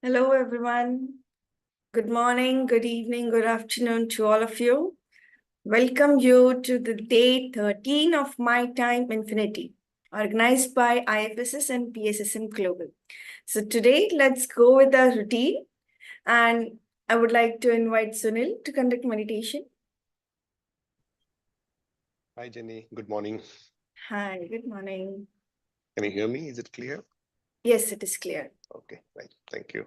Hello, everyone. Good morning, good evening, good afternoon to all of you. Welcome you to the day 13 of My Time Infinity, organized by IFSS and PSSM Global. So today, let's go with our routine. And I would like to invite Sunil to conduct meditation. Hi, Jenny. Good morning. Hi, good morning. Can you hear me? Is it clear? Yes, it is clear. Okay, right. Thank you.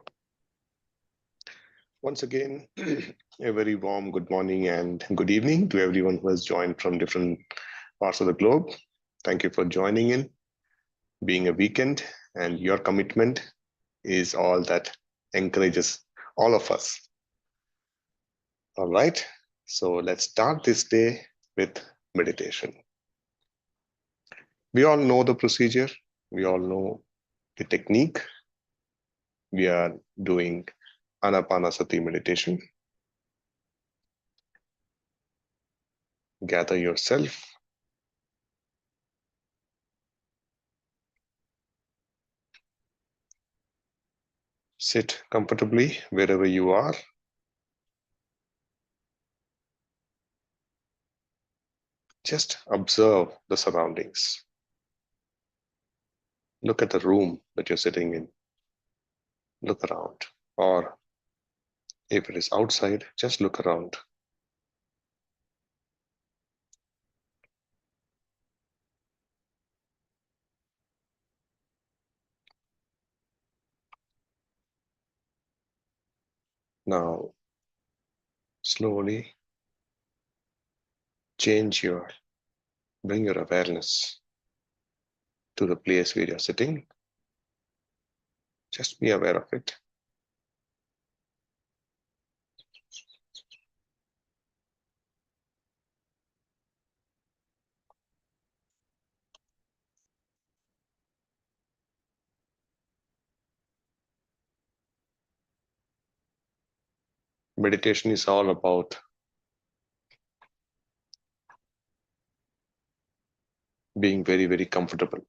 Once again, a very warm good morning and good evening to everyone who has joined from different parts of the globe. Thank you for joining in, being a weekend, and your commitment is all that encourages all of us. All right, so let's start this day with meditation. We all know the procedure. We all know the technique. We are doing Anapanasati meditation. Gather yourself. Sit comfortably wherever you are. Just observe the surroundings. Look at the room that you're sitting in. Look around. Or if it is outside, just look around. Now, slowly bring your awareness to the place where you're sitting. Just be aware of it. Meditation is all about being very, very comfortable.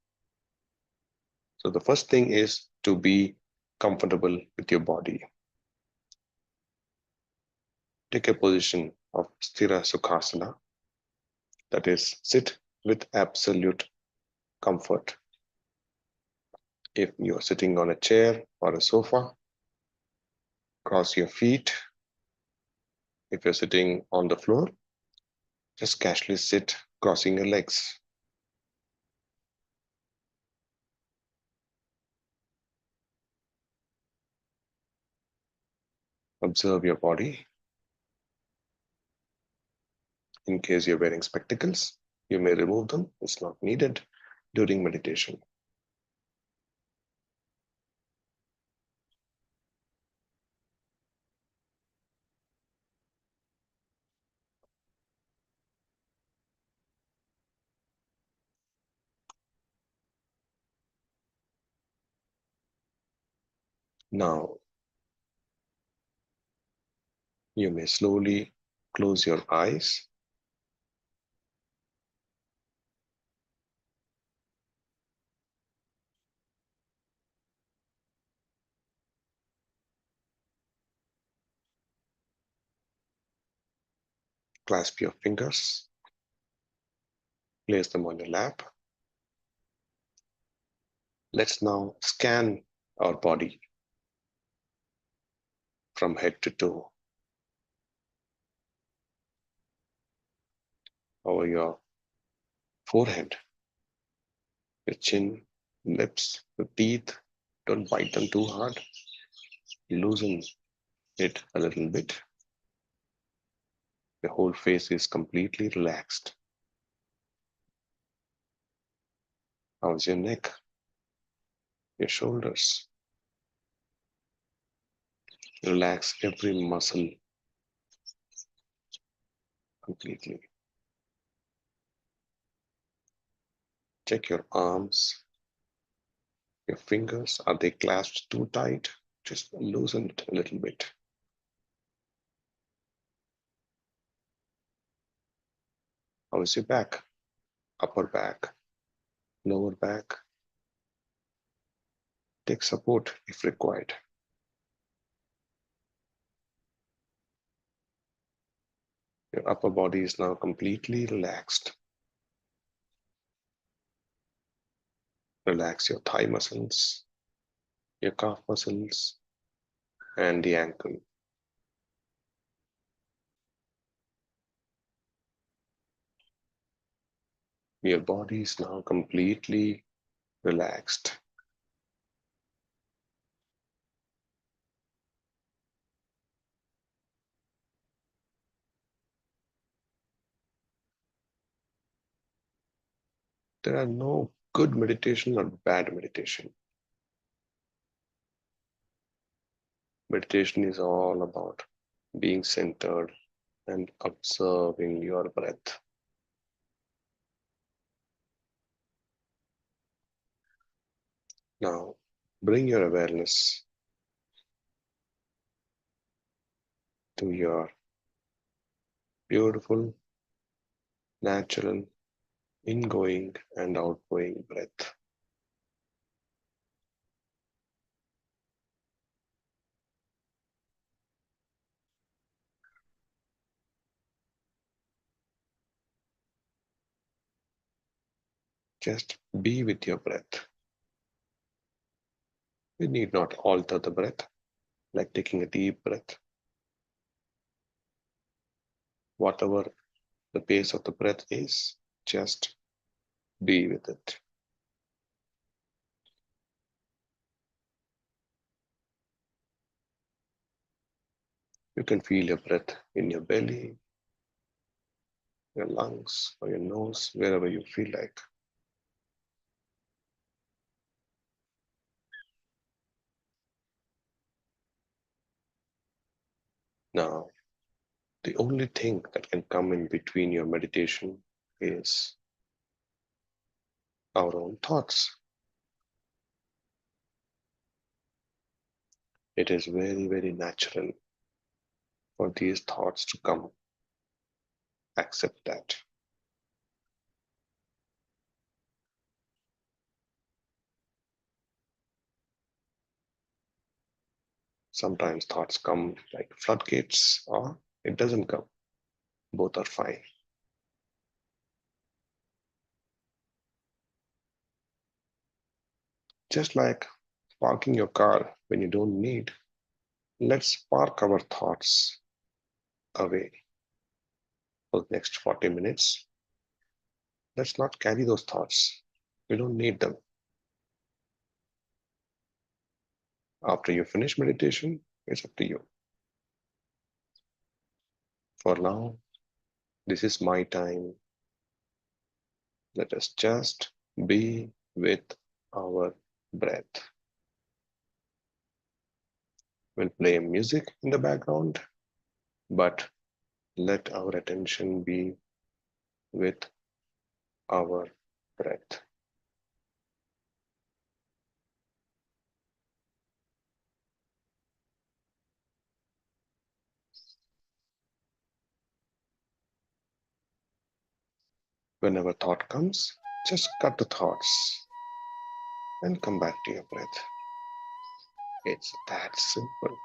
So the first thing is to be comfortable with your body. Take a position of Sthira Sukhasana, that is, sit with absolute comfort. If you're sitting on a chair or a sofa, cross your feet. If you're sitting on the floor, just casually sit, crossing your legs. Observe your body. In case you're wearing spectacles, you may remove them. It's not needed during meditation. Now, you may slowly close your eyes. Clasp your fingers. Place them on your lap. Let's now scan our body from head to toe. Over your forehead, your chin, lips, the teeth. Don't bite them too hard. Loosen it a little bit. The whole face is completely relaxed. How's your neck? Your shoulders? Relax every muscle completely. Check your arms. Your fingers, are they clasped too tight? Just loosen it a little bit. How is your back? Upper back, lower back. Take support if required. Your upper body is now completely relaxed. Relax your thigh muscles, your calf muscles, and the ankle. Your body is now completely relaxed. There are no good meditation or bad meditation. Meditation is all about being centered and observing your breath. Now, bring your awareness to your beautiful, natural, ingoing and outgoing breath. Just be with your breath. We need not alter the breath, like taking a deep breath. Whatever the pace of the breath is, just be with it. You can feel your breath in your belly, your lungs, or your nose, wherever you feel like. Now, the only thing that can come in between your meditation is our own thoughts. It is very, very natural for these thoughts to come. Accept that. Sometimes thoughts come like floodgates, or it doesn't come. Both are fine. Just like parking your car when you don't need, let's park our thoughts away for the next 40 minutes. Let's not carry those thoughts. We don't need them. After you finish meditation, it's up to you. For now, this is my time. Let us just be with our breath. We'll play music in the background, but let our attention be with our breath. Whenever thought comes, just cut the thoughts and come back to your breath. It's that simple.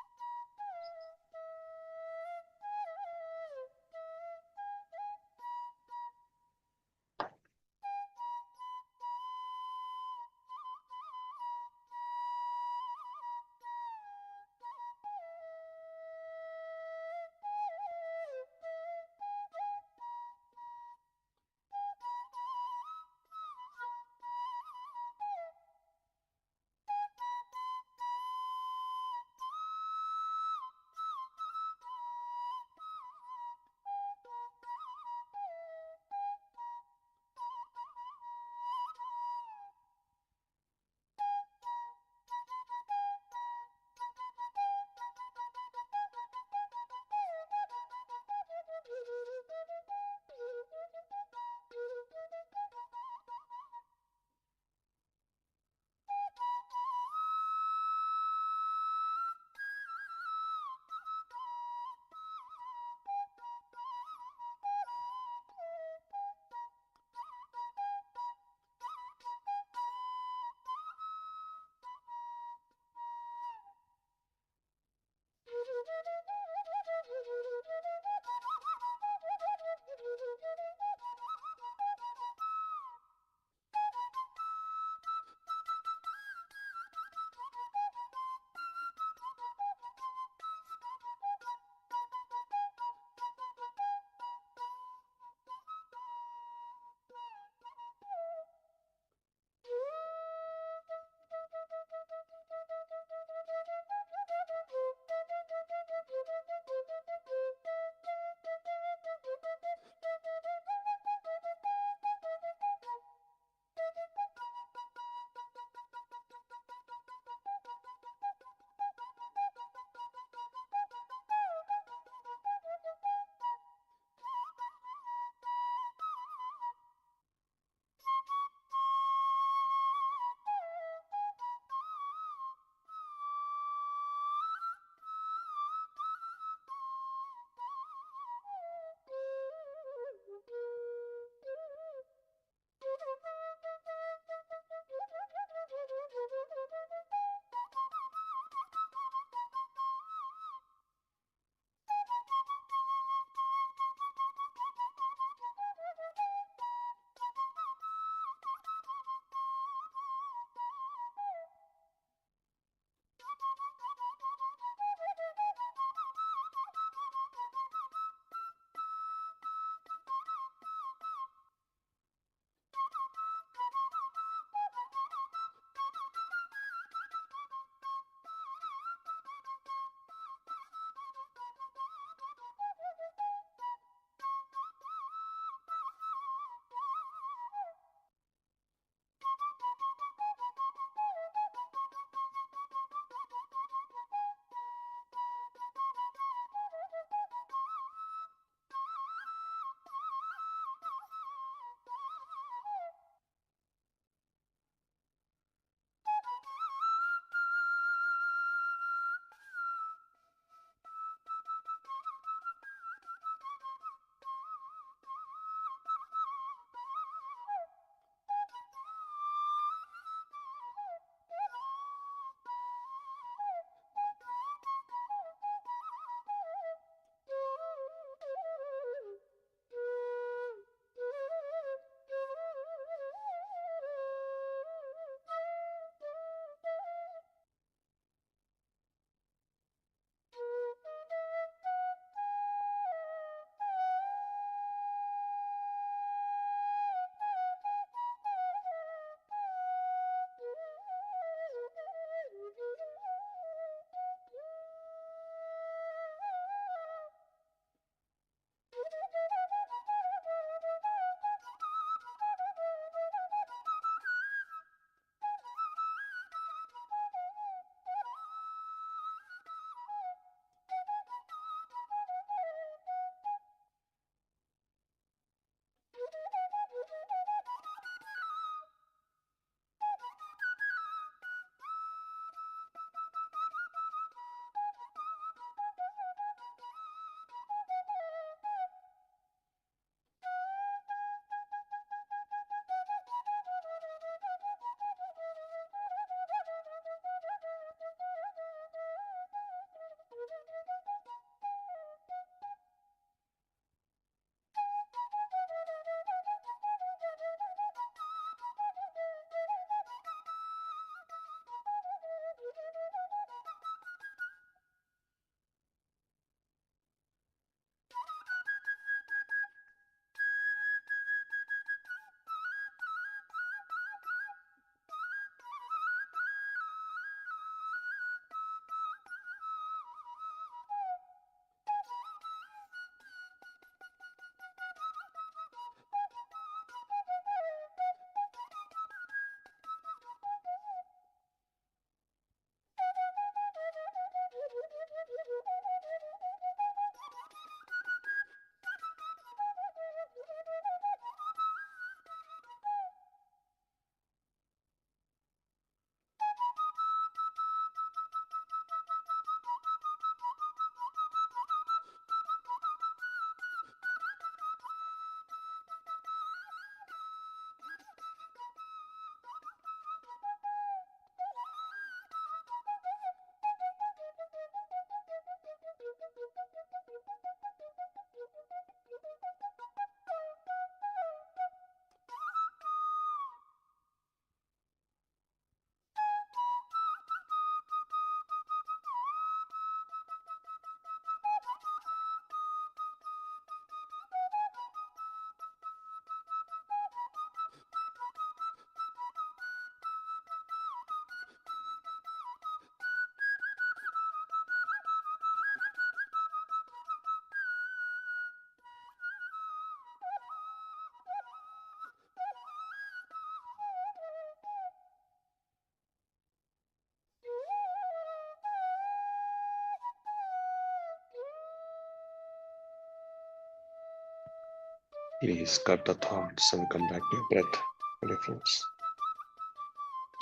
Please cut the thoughts and come back to your breath, my dear friends.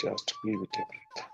Just be with your breath.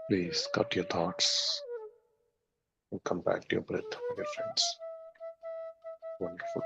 Please cut your thoughts and come back to your breath, my dear friends. Wonderful.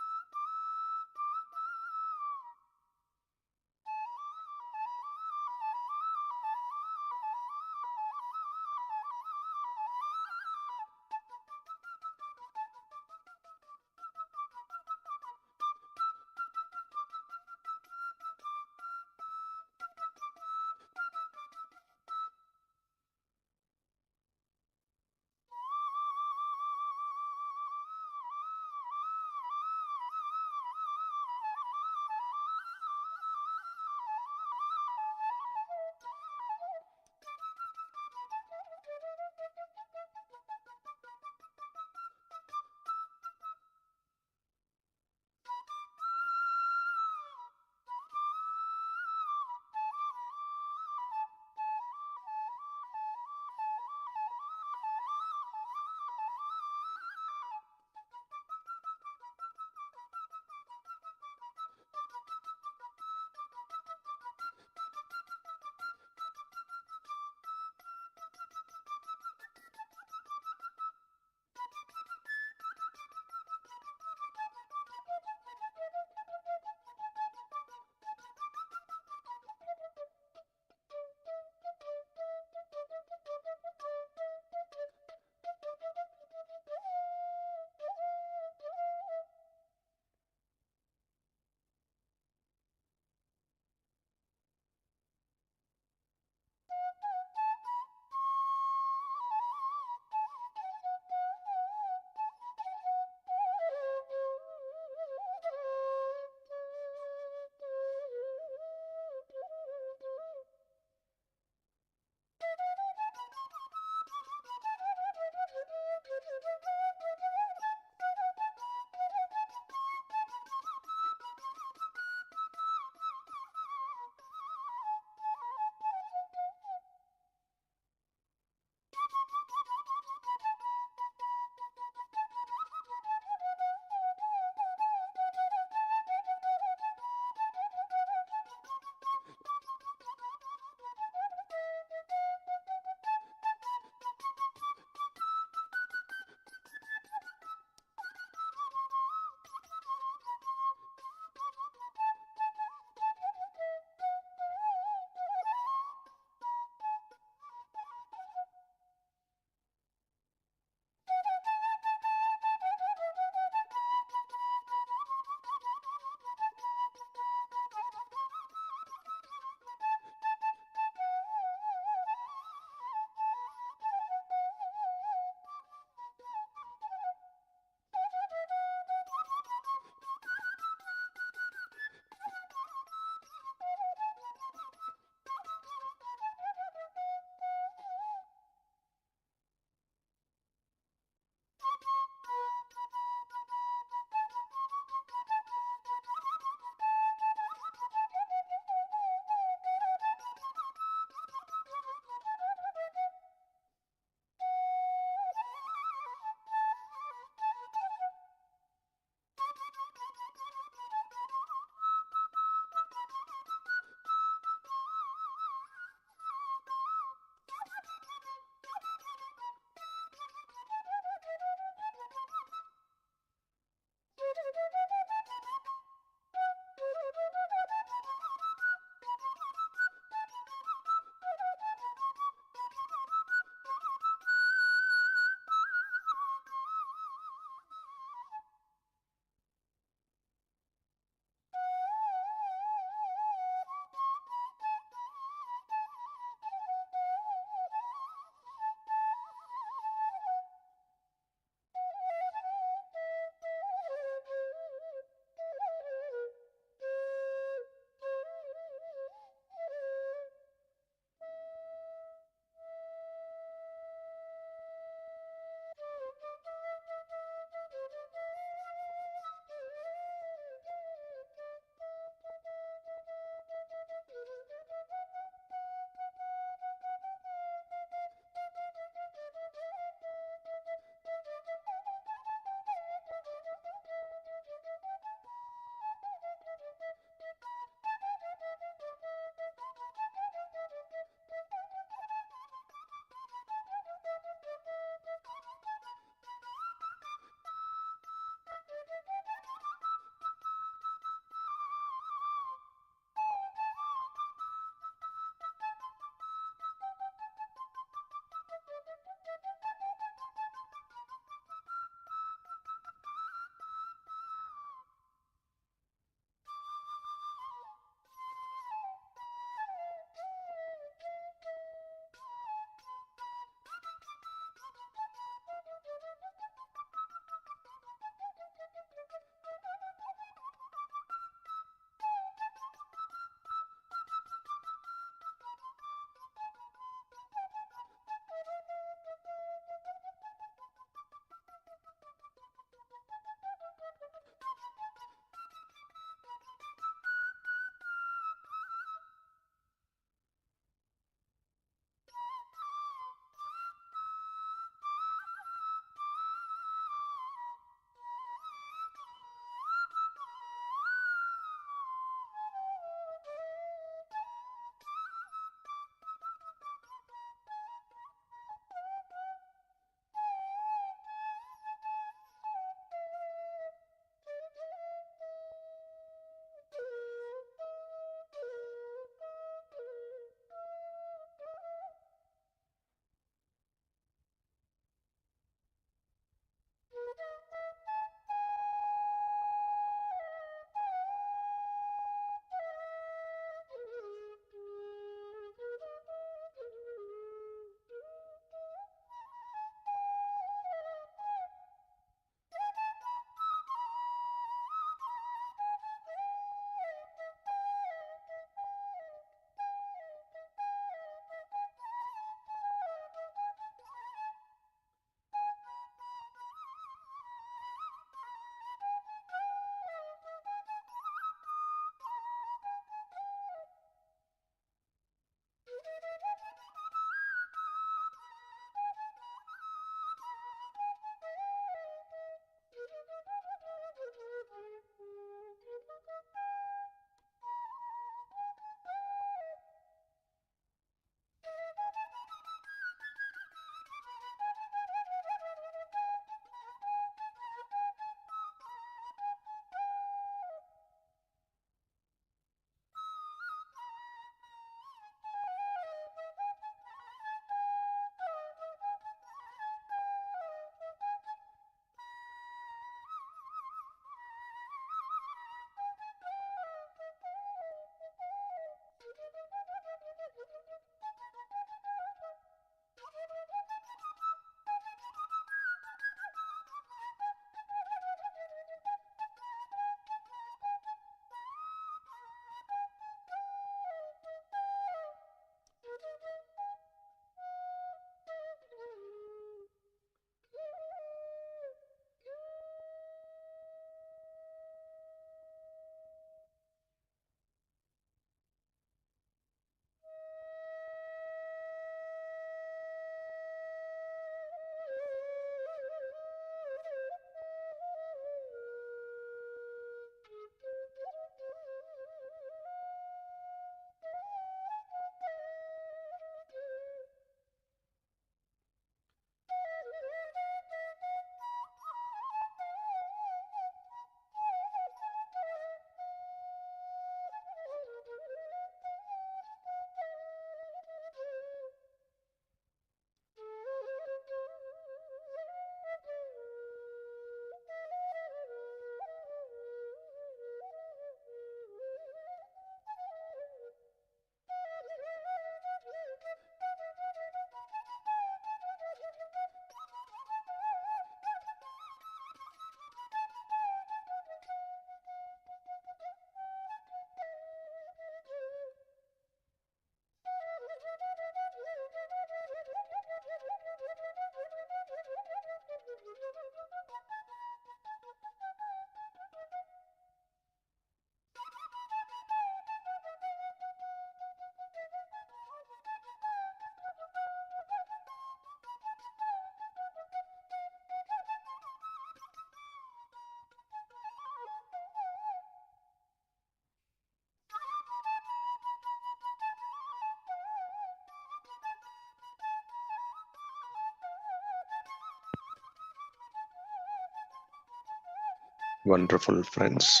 Wonderful, friends.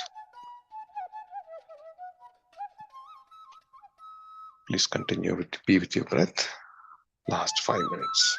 Please continue to be with your breath. Last 5 minutes.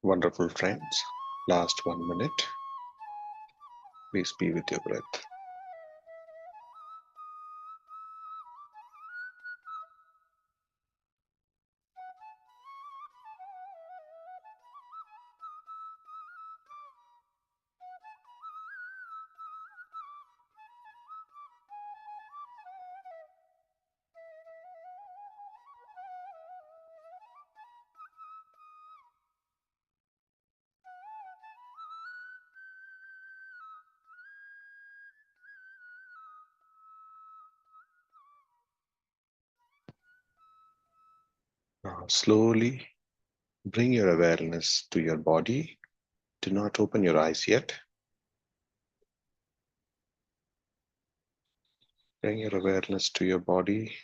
Wonderful friends. Last 1 minute. Please be with your breath. Now, slowly bring your awareness to your body. Do not open your eyes yet. Bring your awareness to your body.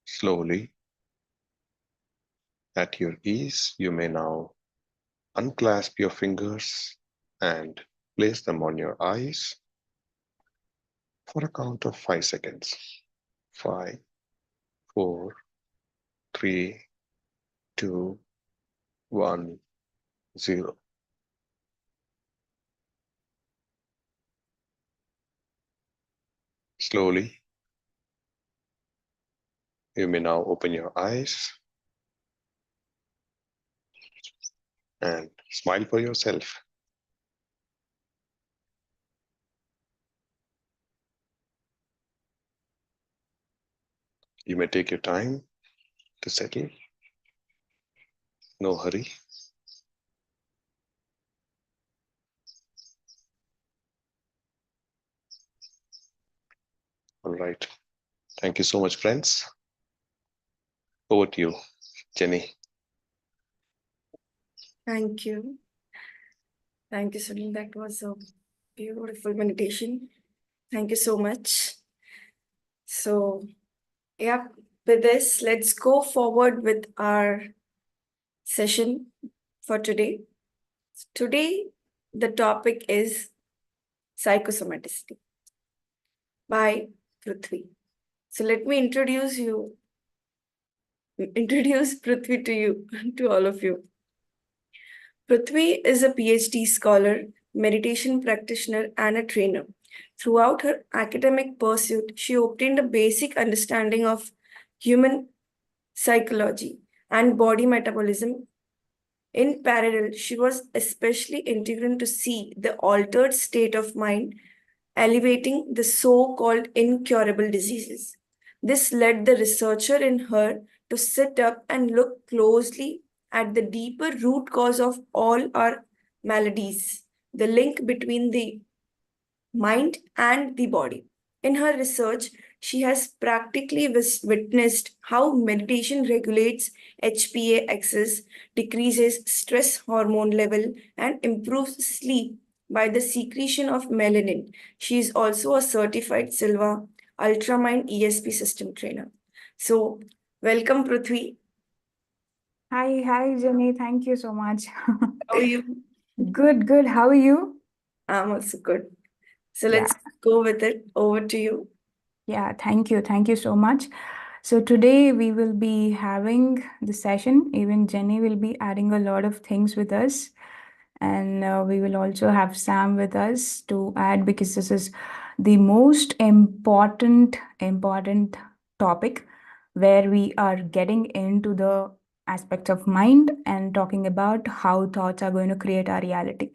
Slowly, at your ease, you may now unclasp your fingers and place them on your eyes for a count of 5 seconds. 5, 4, 3, 2, 1, 0. Slowly, you may now open your eyes and smile for yourself. You may take your time to settle. No hurry. All right. Thank you so much, friends. Over to you, Jenny. Thank you. Thank you, Sunil. That was a beautiful meditation. Thank you so much. So, yeah, with this, let's go forward with our session for today. Today, the topic is psychosomaticity by Pruthvi. So let me introduce Pruthvi to you, to all of you. Pruthvi is a PhD scholar, meditation practitioner, and a trainer. Throughout her academic pursuit, she obtained a basic understanding of human psychology and body metabolism. In parallel, she was especially integral to see the altered state of mind elevating the so called incurable diseases. This led the researcher in her to sit up and look closely at the deeper root cause of all our maladies, the link between the mind and the body. In her research, she has practically witnessed how meditation regulates HPA excess, decreases stress hormone level, and improves sleep by the secretion of melanin. She is also a certified Silva Ultramind ESP system trainer. So, welcome, Pruthvi. Hi, Jenny. Thank you so much. How are you? Good. How are you? I'm also good. So, Yeah. let's go with it. Over to you. Yeah, thank you. Thank you so much. So today we will be having the session. Even Jenny will be adding a lot of things with us. And we will also have Sam with us to add because this is the most important topic where we are getting into the aspects of mind and talking about how thoughts are going to create our reality.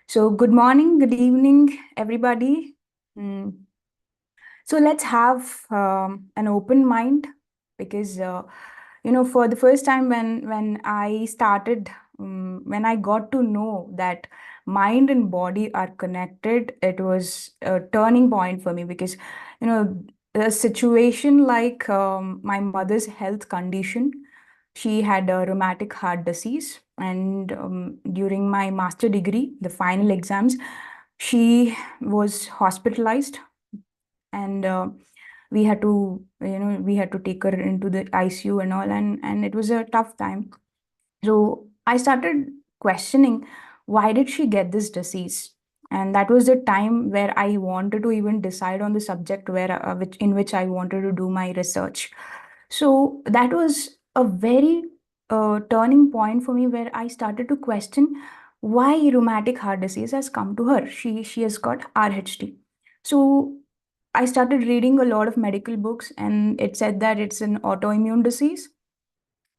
So good morning, good evening, everybody. So let's have an open mind because for the first time when I started when I got to know that mind and body are connected, it was a turning point for me because a situation like my mother's health condition. She had a rheumatic heart disease, and during my master degree, the final exams, she was hospitalized, and we had to take her into the ICU and all, and it was a tough time. So I started questioning, why did she get this disease? And that was the time where I wanted to even decide on the subject in which I wanted to do my research. So that was a very turning point for me, where I started to question why rheumatic heart disease has come to her. She has got RHD. So I started reading a lot of medical books, and it said that it's an autoimmune disease.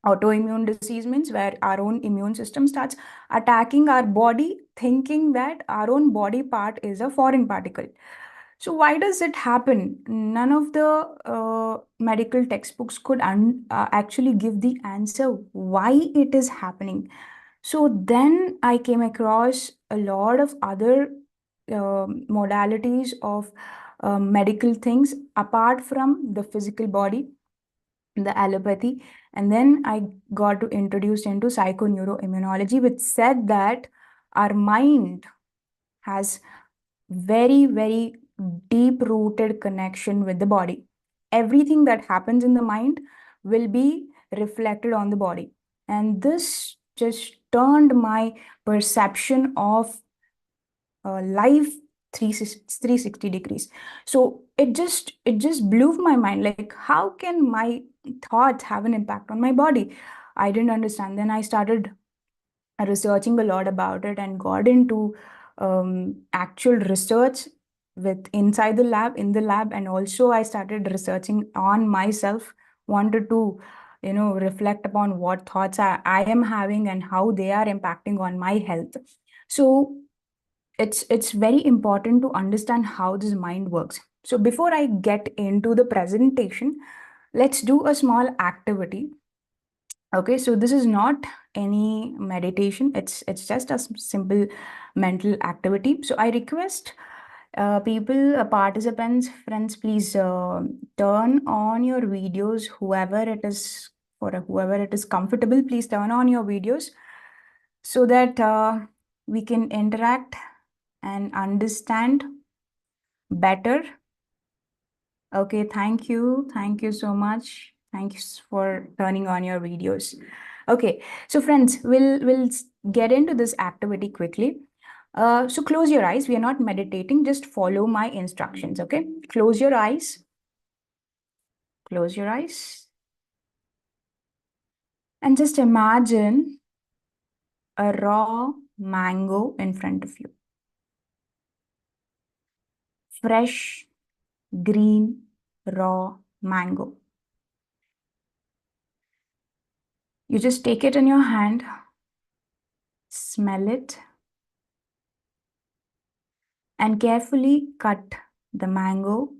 Autoimmune disease means where our own immune system starts attacking our body, thinking that our own body part is a foreign particle. So why does it happen? None of the medical textbooks could actually give the answer why it is happening. So then I came across a lot of other modalities of medical things apart from the physical body, the allopathy. And then I got to introduced into psychoneuroimmunology, which said that our mind has very, very deep rooted connection with the body. Everything that happens in the mind will be reflected on the body. And this just turned my perception of life 360 degrees. So it just blew my mind, like, how can my thoughts have an impact on my body? I didn't understand. Then I started researching a lot about it and got into actual research with inside the lab, in the lab. And also I started researching on myself, wanted to reflect upon what thoughts I am having and how they are impacting on my health. So it's very important to understand how this mind works. So before I get into the presentation, let's do a small activity. Okay, so this is not any meditation. It's just a simple mental activity. So I request people, participants, friends, please turn on your videos. Whoever it is comfortable, please turn on your videos so that we can interact and understand better. Okay, thank you. Thank you so much. Thanks for turning on your videos. Okay, so friends, we'll get into this activity quickly. So close your eyes. We are not meditating. Just follow my instructions, okay? Close your eyes. Close your eyes. And just imagine a raw mango in front of you. Fresh, green, raw mango. You just take it in your hand, smell it, and carefully cut the mango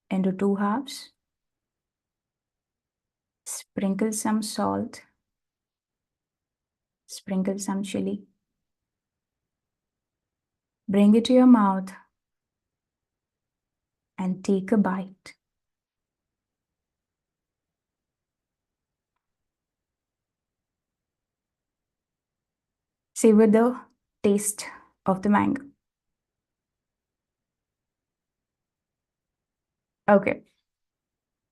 into 2 halves. Sprinkle some salt, sprinkle some chili. Bring it to your mouth and take a bite. Savor the taste of the mango. Okay,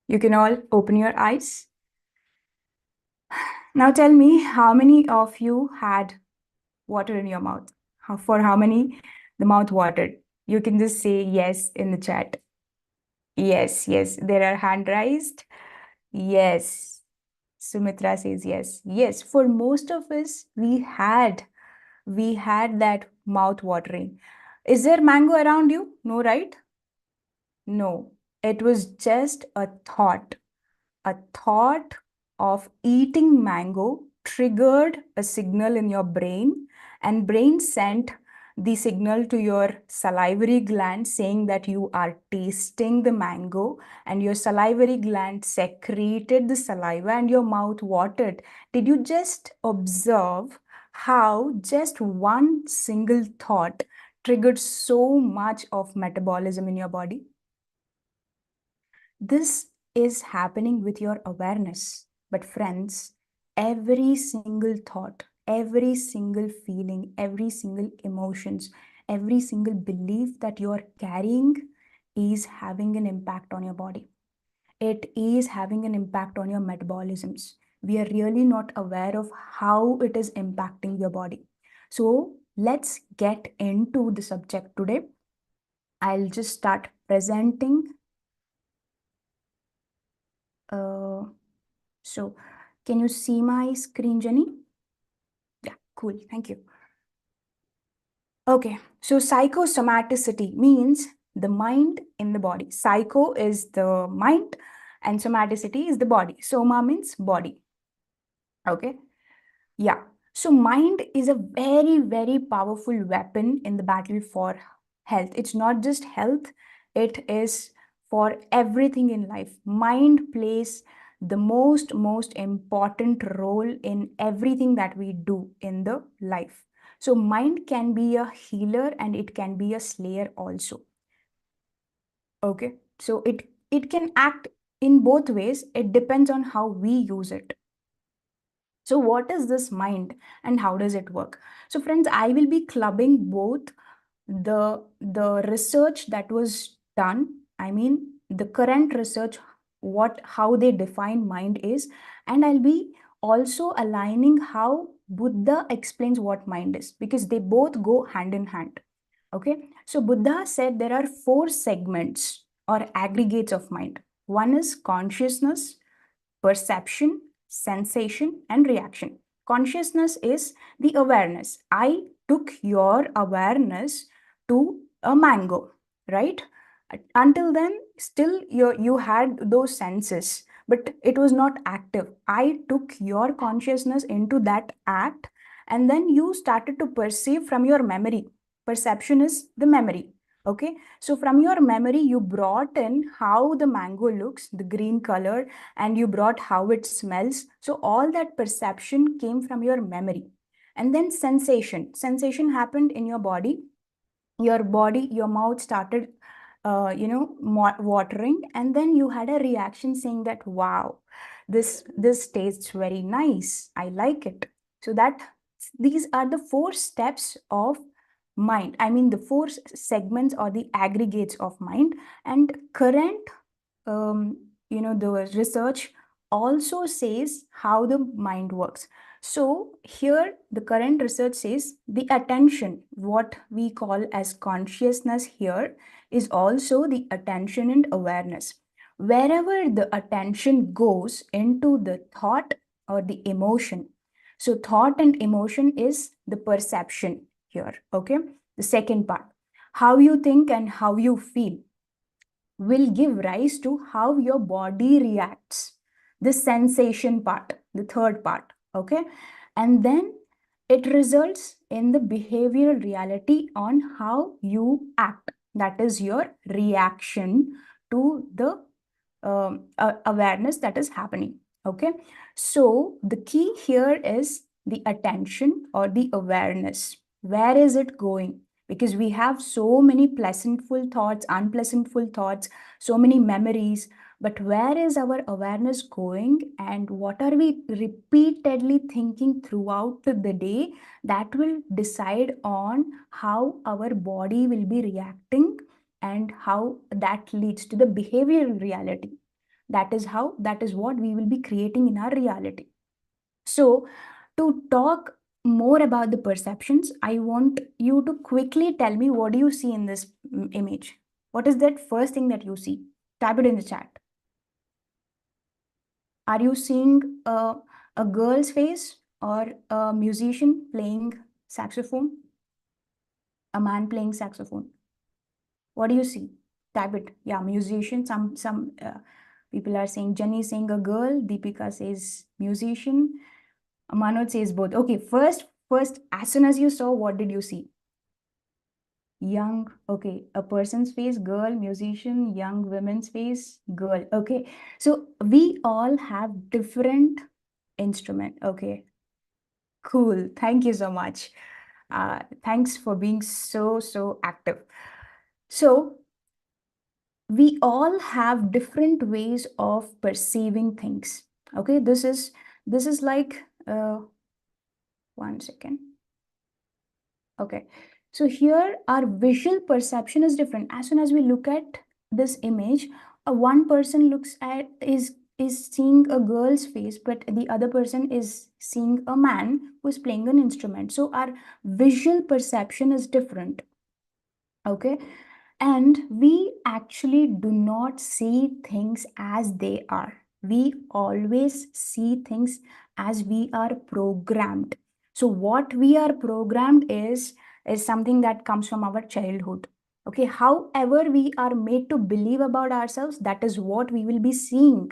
you can all open your eyes. Now tell me, how many of you had water in your mouth? For how many the mouth watered? You can just say yes in the chat. Yes, yes, there are hand raised. Yes. Sumitra says yes. Yes, for most of us, we had that mouth watering. Is there mango around you? No, right? No. It was just a thought. A thought of eating mango triggered a signal in your brain, and brain sent the signal to your salivary gland saying that you are tasting the mango, and your salivary gland secreted the saliva and your mouth watered. Did you just observe how just one single thought triggered so much of metabolism in your body? This is happening with your awareness. But friends, every single thought, every single feeling, every single emotions, every single belief that you are carrying is having an impact on your body. It is having an impact on your metabolisms. we are really not aware of how it is impacting your body. So let's get into the subject today. I'll just start presenting. So can you see my screen, Jenny? Yeah, cool. Thank you. Okay, so psychosomaticity means the mind in the body. Psycho is the mind and somaticity is the body. Soma means body. Okay, yeah. So mind is a very, very powerful weapon in the battle for health. It's not just health, it is for everything in life. Mind plays the most important role in everything that we do in the life. So mind can be a healer and it can be a slayer also. Okay, so it can act in both ways. It depends on how we use it. So what is this mind and how does it work? So friends, I will be clubbing both the research that was done, I mean the current research, how they define mind is, and I'll be also aligning how Buddha explains what mind is, because they both go hand in hand. Okay, so Buddha said there are 4 segments or aggregates of mind. One is consciousness, perception, sensation, and reaction. Consciousness is the awareness. I took your awareness to a mango, right? Until then, still you had those senses, but it was not active. I took your consciousness into that act, and then you started to perceive from your memory. Perception is the memory. Okay, so from your memory, you brought in how the mango looks, the green color, and you brought how it smells. So all that perception came from your memory. And then sensation happened in your body. Your mouth started watering, and then you had a reaction saying that, wow, this tastes very nice, I like it. So that these are the 4 steps of mind, I mean the 4 segments or the aggregates of mind. And current the research also says how the mind works. So here the current research says the attention, what we call as consciousness here, is also the attention and awareness. Wherever the attention goes into the thought or the emotion. So thought and emotion is the perception here, okay? The second part, how you think and how you feel will give rise to how your body reacts. The sensation part, the third part, okay? And then it results in the behavioral reality on how you act. That is your reaction to the awareness that is happening, okay? So the key here is the attention or the awareness. Where is it going? Because we have so many pleasantful thoughts, unpleasantful thoughts, so many memories, but where is our awareness going and what are we repeatedly thinking throughout the day? That will decide on how our body will be reacting and how that leads to the behavioral reality. That is what we will be creating in our reality. So to talk more about the perceptions, I want you to quickly tell me, what do you see in this image? What is that first thing that you see? Type it in the chat. Are you seeing a girl's face or a musician playing saxophone? A man playing saxophone? What do you see? Type it. Yeah, musician. Some people are saying, Jenny saying a girl, Deepika says musician, Manoj says both. Okay, first, as soon as you saw, what did you see? Young, okay, a person's face, girl, musician, young women's face, girl. Okay, so we all have different instrument. Okay, cool. Thank you so much. Thanks for being so active. So we all have different ways of perceiving things. Okay, this is like 1 second. Okay, so here our visual perception is different. As soon as we look at this image, one person is is seeing a girl's face, but the other person is seeing a man who is playing an instrument. So our visual perception is different. Okay. And we actually do not see things as they are. We always see things as we are programmed. So what we are programmed is something that comes from our childhood. Okay. However, we are made to believe about ourselves, that is what we will be seeing.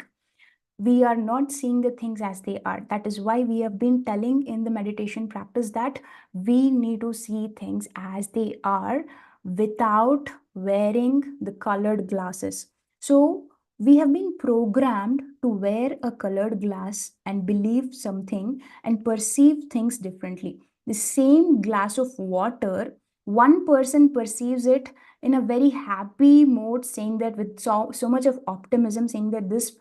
We are not seeing the things as they are. That is why we have been telling in the meditation practice that we need to see things as they are without wearing the colored glasses. So we have been programmed to wear a colored glass and believe something and perceive things differently. The same glass of water, one person perceives it in a very happy mode, saying that with so much of optimism, saying that this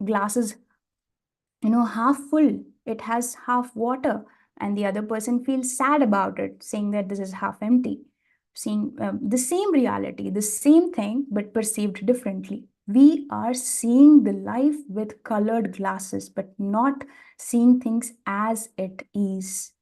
glass is half full, it has half water, and the other person feels sad about it, saying that this is half empty. Seeing the same reality, the same thing, but perceived differently. We are seeing the life with colored glasses, but not seeing things as it is.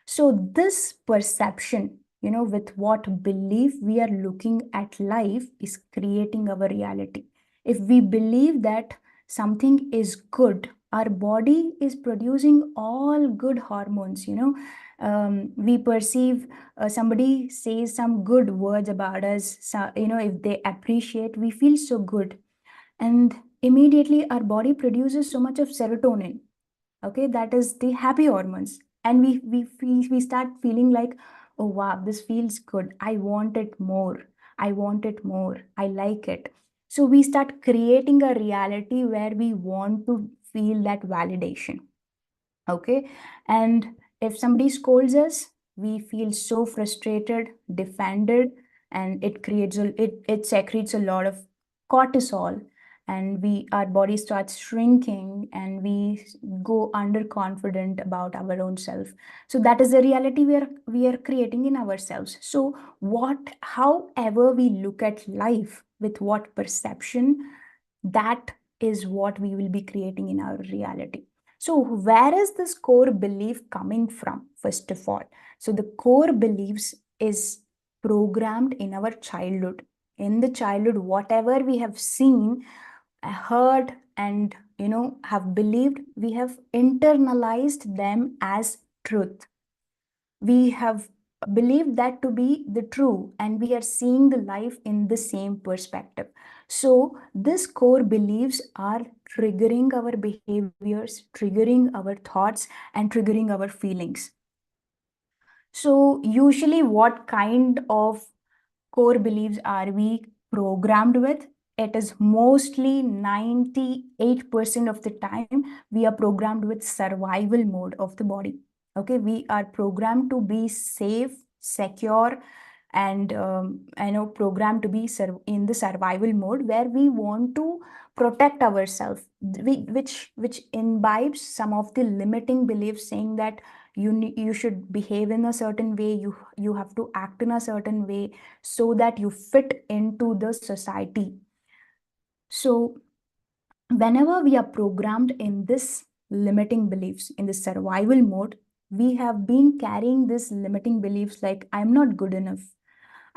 So this perception, with what belief we are looking at life, is creating our reality. If we believe that something is good, our body is producing all good hormones. We perceive somebody says some good words about us. So, if they appreciate, we feel so good, and immediately our body produces so much of serotonin. Okay, that is the happy hormones, and we start feeling like, oh wow, this feels good, I want it more, I want it more, I like it. So we start creating a reality where we want to feel that validation. Okay. And if somebody scolds us, we feel so frustrated, defended, and it secretes a lot of cortisol, and our body starts shrinking, and we go underconfident about our own self. So that is the reality we are creating in ourselves. So however we look at life, with what perception, that is what we will be creating in our reality. So where is this core belief coming from, first of all? So the core beliefs is programmed in our childhood. In the childhood, whatever we have seen, heard, and have believed, we have internalized them as truth. We have believed that to be the true, and we are seeing the life in the same perspective. So these core beliefs are triggering our behaviors, triggering our thoughts, and triggering our feelings. So usually, what kind of core beliefs are we programmed with? It is mostly 98% of the time we are programmed with survival mode of the body. Okay, we are programmed to be safe, secure, and programmed to be in the survival mode, where we want to protect ourselves, which imbibes some of the limiting beliefs, saying that you should behave in a certain way, you have to act in a certain way, so that you fit into the society. So whenever we are programmed in this limiting beliefs, in the survival mode, we have been carrying this limiting beliefs like, I'm not good enough,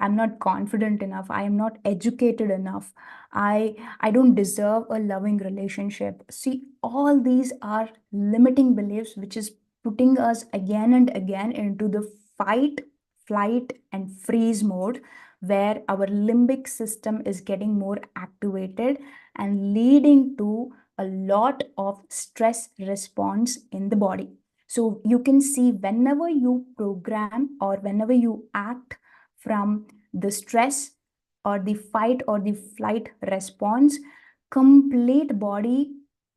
I'm not confident enough, I am not educated enough, I don't deserve a loving relationship. See, all these are limiting beliefs, which is putting us again and again into the fight, flight, and freeze mode, where our limbic system is getting more activated and leading to a lot of stress response in the body. So you can see, whenever you program or whenever you act from the stress or the fight or the flight response, complete body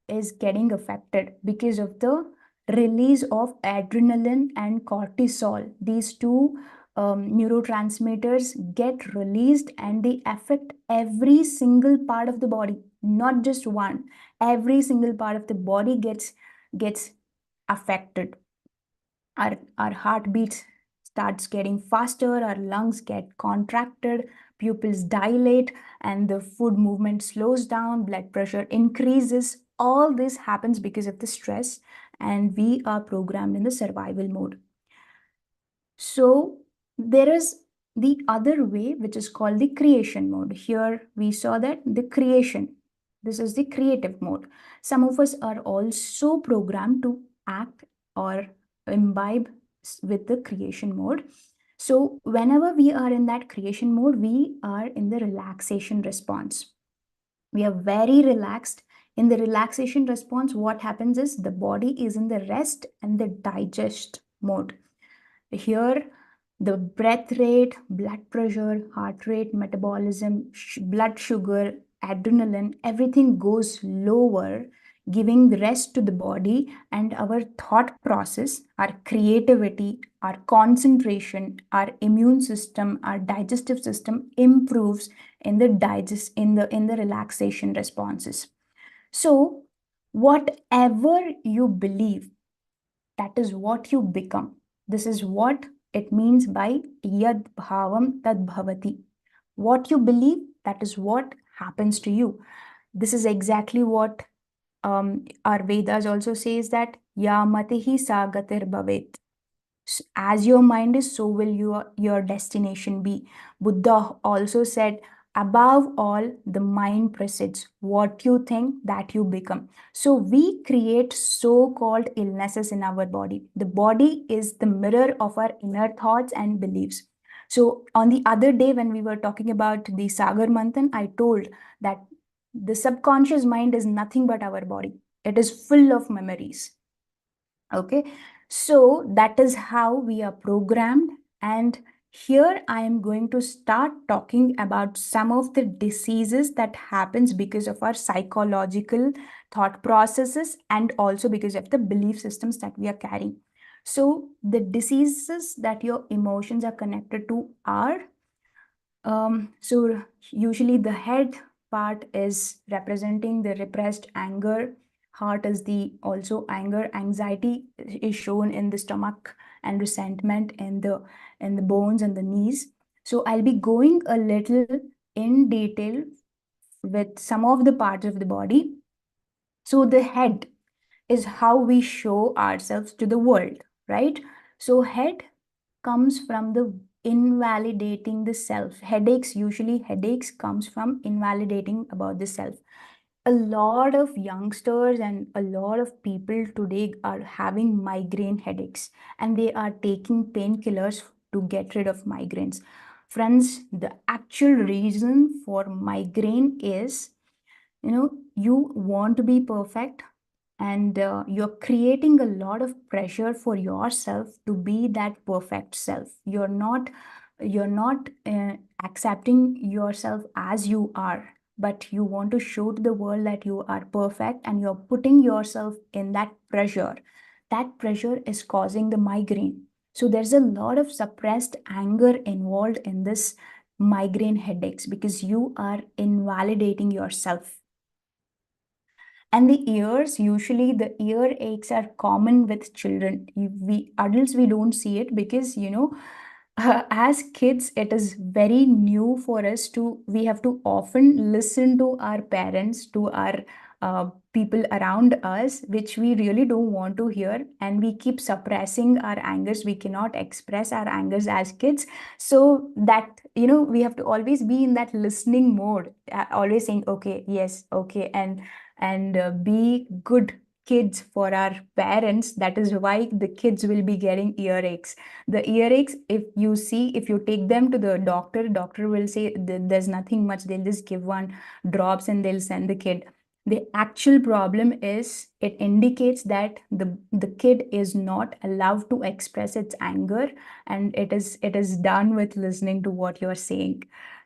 is getting affected because of the release of adrenaline and cortisol. These two neurotransmitters get released, and they affect every single part of the body, not just one. Every single part of the body gets affected. Our heartbeats starts getting faster, our lungs get contracted, pupils dilate, and the food movement slows down, blood pressure increases. All this happens because of the stress, and we are programmed in the survival mode. So there is the other way, which is called the creation mode. Here we saw that the creation, this is the creative mode. Some of us are also programmed to act or imbibe with the creation mode. So whenever we are in that creation mode, we are in the relaxation response. We are very relaxed. In the relaxation response, what happens is the body is in the rest and the digest mode. Here, the breath rate, blood pressure, heart rate, metabolism, blood sugar, adrenaline, everything goes lower, giving rest to the body, and our thought process, our creativity, our concentration, our immune system, our digestive system improves in the relaxation responses. So whatever you believe, that is what you become. This is what it means by yad bhavam tad bhavati. What you believe, that is what happens to you. This is exactly what our Vedas also says, that ya matihi sa gatir bhavet. As your mind is, so will your destination be. Buddha also said, above all, the mind precedes. What you think, that you become. So we create so-called illnesses in our body. The body is the mirror of our inner thoughts and beliefs. So on the other day, when we were talking about the Sagar Manthan, I told that the subconscious mind is nothing but our body. It is full of memories. Okay, so that is how we are programmed. And here I am going to start talking about some of the diseases that happens because of our psychological thought processes and also because of the belief systems that we are carrying. So the diseases that your emotions are connected to are, so usually the head part is representing the repressed anger. Heart is the also anger. Anxiety is shown in the stomach, and resentment in the bones and the knees. So I'll be going a little in detail with some of the parts of the body. So the head is how we show ourselves to the world, right? So head comes from the invalidating the self. Headaches comes from invalidating about the self. A lot of youngsters and a lot of people today are having migraine headaches, and they are taking painkillers to get rid of migraines. Friends, the actual reason for migraine is, you want to be perfect, and you're creating a lot of pressure for yourself to be that perfect self. You're not accepting yourself as you are, but you want to show to the world that you are perfect, and you're putting yourself in that pressure. That pressure is causing the migraine. So there's a lot of suppressed anger involved in this migraine headaches because you are invalidating yourself. And the ears, usually the ear aches are common with children. We adults, we don't see it because, as kids, it is very new for us we have to often listen to our parents, to our people around us, which we really don't want to hear. And we keep suppressing our angers. We cannot express our angers as kids. So that, we have to always be in that listening mode, always saying, okay, yes, okay. And be good kids for our parents. That is why the kids will be getting earaches. The earaches, if you take them to the doctor will say there's nothing much. They'll just give one drops and they'll send the kid. The actual problem is it indicates that the kid is not allowed to express its anger, and it is done with listening to what you're saying.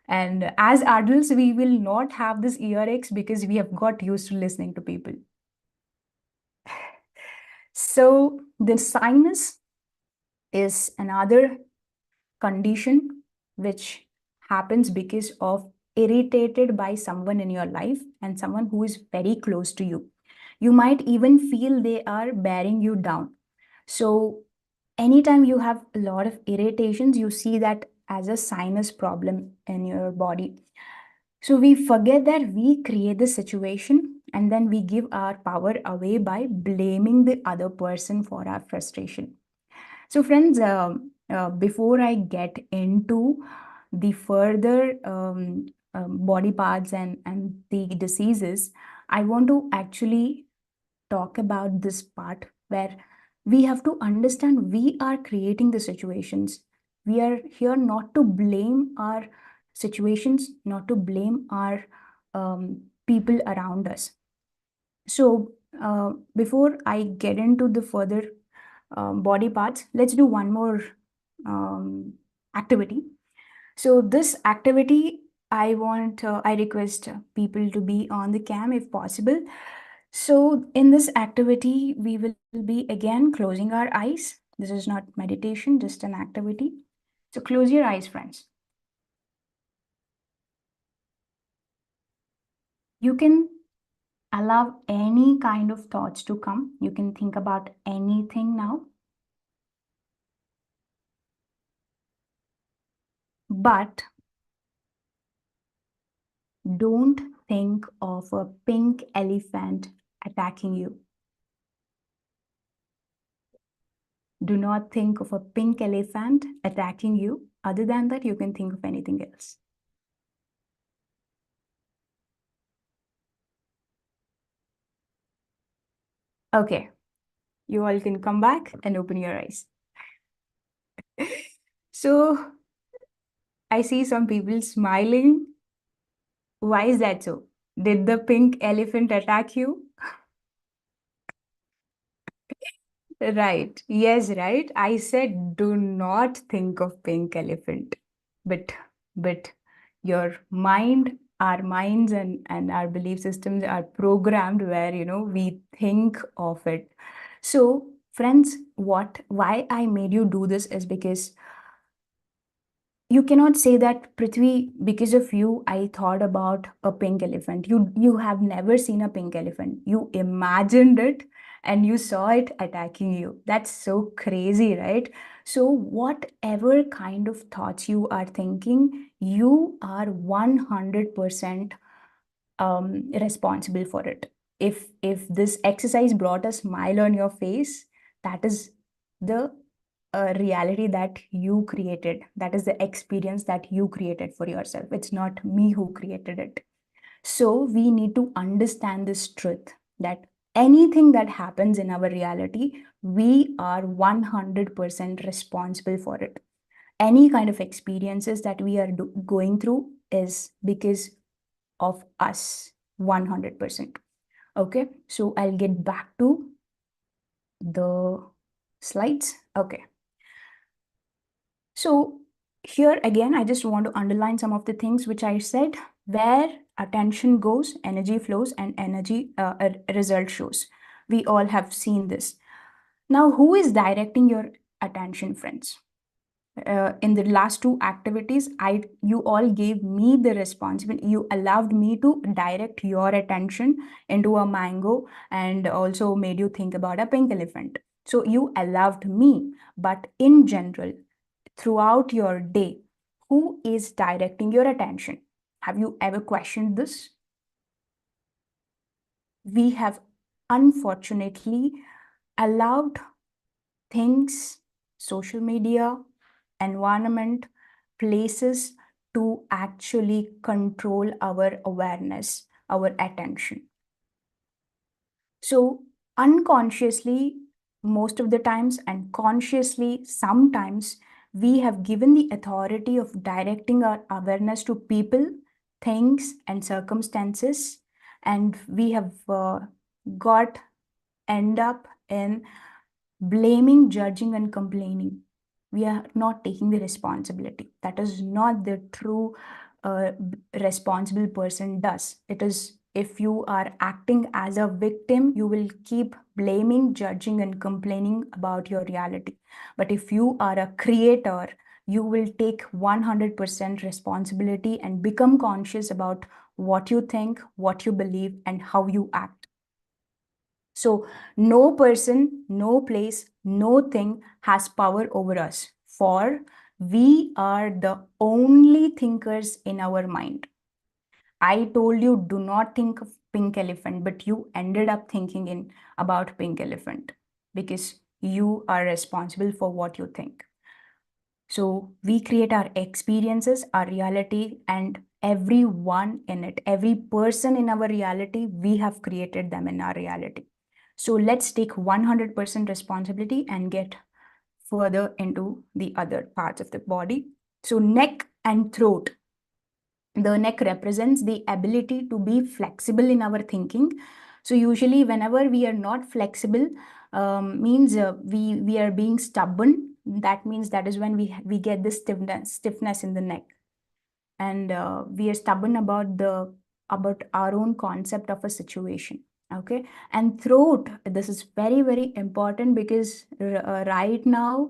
And as adults, we will not have this earaches because we have got used to listening to people. So the sinus is another condition which happens because of irritated by someone in your life and someone who is very close to you. You might even feel they are bearing you down. So anytime you have a lot of irritations, you see that as a sinus problem in your body. So we forget that we create the situation and then we give our power away by blaming the other person for our frustration. So friends, before I get into the further body parts and the diseases, I want to actually talk about this part where we have to understand we are creating the situations. We are here not to blame our situations, not to blame our people around us. So before I get into the further body parts, let's do one more activity. So this activity, I request people to be on the cam if possible. So in this activity, we will be again closing our eyes. This is not meditation, just an activity. So close your eyes, friends. You can allow any kind of thoughts to come. You can think about anything now. But don't think of a pink elephant attacking you. Do not think of a pink elephant attacking you. Other than that, you can think of anything else. Okay, you all can come back and open your eyes. So I see some people smiling. Why is that so? Did the pink elephant attack you? Right. Yes, right. I said do not think of pink elephant. But your mind, our minds and our belief systems are programmed where, we think of it. So, friends, why I made you do this is because you cannot say that, Prithvi, because of you, I thought about a pink elephant. You have never seen a pink elephant. You imagined it and you saw it attacking you. That's so crazy, right? So whatever kind of thoughts you are thinking, you are 100% responsible for it. If this exercise brought a smile on your face, that is the reality that you created. That is the experience that you created for yourself. It's not me who created it. So we need to understand this truth that anything that happens in our reality, we are 100% responsible for it. Any kind of experiences that we are going through is because of us, 100%. Okay, so I'll get back to the slides. Okay. So here again, I just want to underline some of the things which I said. Where attention goes, energy flows, and energy result shows. We all have seen this. Now, who is directing your attention, friends? In the last two activities, you all gave me the responsibility. You allowed me to direct your attention into a mango and also made you think about a pink elephant. So you allowed me, but in general, throughout your day, who is directing your attention? Have you ever questioned this? We have unfortunately allowed things, social media, environment, places to actually control our awareness, our attention. So unconsciously, most of the times, and consciously, sometimes, we have given the authority of directing our awareness to people, things, and circumstances, and we have end up in blaming, judging, and complaining. We are not taking the responsibility. That is not the true responsible person does. It is, if you are acting as a victim, you will keep blaming, judging, and complaining about your reality. But if you are a creator, you will take 100% responsibility and become conscious about what you think, what you believe, and how you act. So no person, no place, no thing has power over us. For We are the only thinkers in our mind. I told you do not think of pink elephant, but you ended up thinking in about pink elephant because you are responsible for what you think. So we create our experiences, our reality, and everyone in it, every person in our reality, we have created them in our reality. So let's take 100% responsibility and get further into the other parts of the body. So neck and throat. The neck represents the ability to be flexible in our thinking. So usually whenever we are not flexible, means we are being stubborn. That means that is when we get this stiffness in the neck, and we are stubborn about our own concept of a situation. Okay. And throat, this is very, very important because right now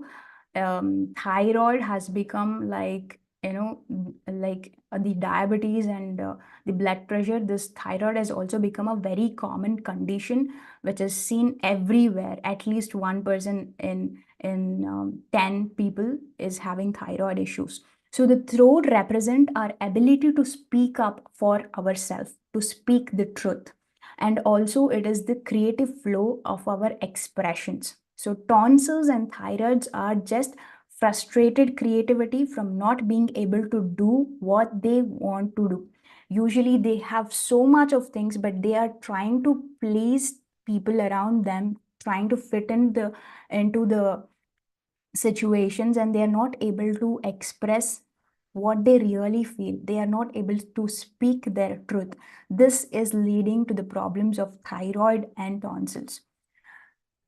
thyroid has become like, like the diabetes and the blood pressure. This thyroid has also become a very common condition which is seen everywhere. At least one person in 10 people is having thyroid issues. So the throat represent our ability to speak up for ourselves, to speak the truth. And also it is the creative flow of our expressions. So tonsils and thyroids are just frustrated creativity from not being able to do what they want to do. Usually they have so much of things, but they are trying to please people around them, trying to fit into the situations, and they are not able to express what they really feel. They are not able to speak their truth. This is leading to the problems of thyroid and tonsils.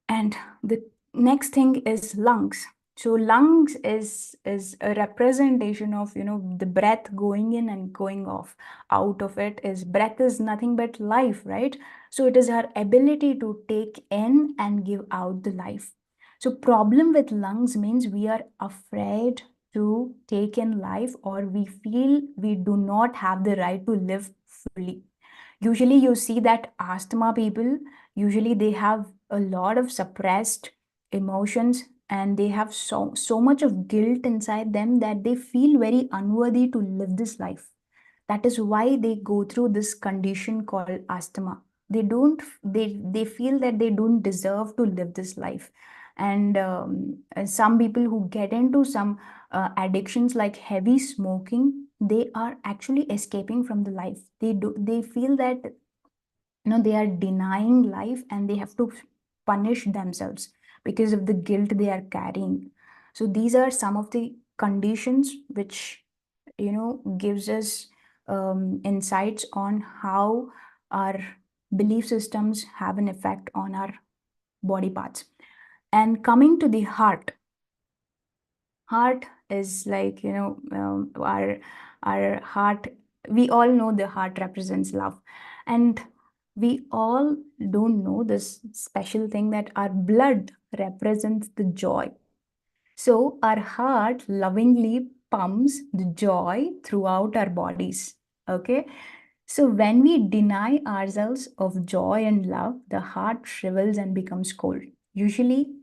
And the next thing is lungs. So lungs is a representation of, the breath going in and going off. Out of it is breath is nothing but life, right? So it is our ability to take in and give out the life. So problem with lungs means we are afraid to take in life, or we feel we do not have the right to live fully. Usually you see that asthma people, usually they have a lot of suppressed emotions, and they have so much of guilt inside them that they feel very unworthy to live this life. That is why they go through this condition called asthma. They feel that they don't deserve to live this life. And some people who get into some addictions like heavy smoking, they are actually escaping from the life. They feel that they are denying life, and they have to punish themselves because of the guilt they are carrying. So these are some of the conditions which gives us insights on how our belief systems have an effect on our body parts. And coming to the heart is like, our heart. We all know the heart represents love, and we all don't know this special thing that our blood represents the joy. So our heart lovingly pumps the joy throughout our bodies. Okay. So when we deny ourselves of joy and love, the heart shrivels and becomes cold. Usually,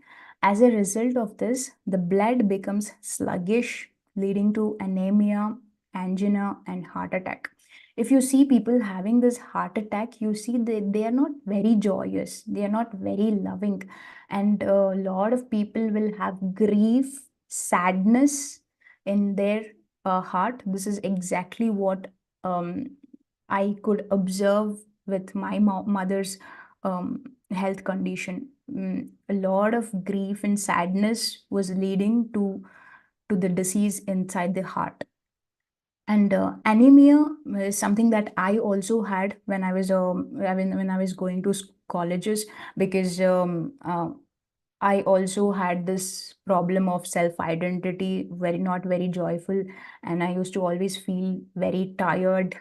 as a result of this, the blood becomes sluggish, leading to anemia, angina, and heart attack. If you see people having this heart attack, you see they are not very joyous, they are not very loving. And a lot of people will have grief, sadness in their heart. This is exactly what I could observe with my mother's health condition. A lot of grief and sadness was leading to the disease inside the heart. And anemia is something that I also had when I was when I was going to colleges, because I also had this problem of self-identity, not very joyful, and I used to always feel very tired.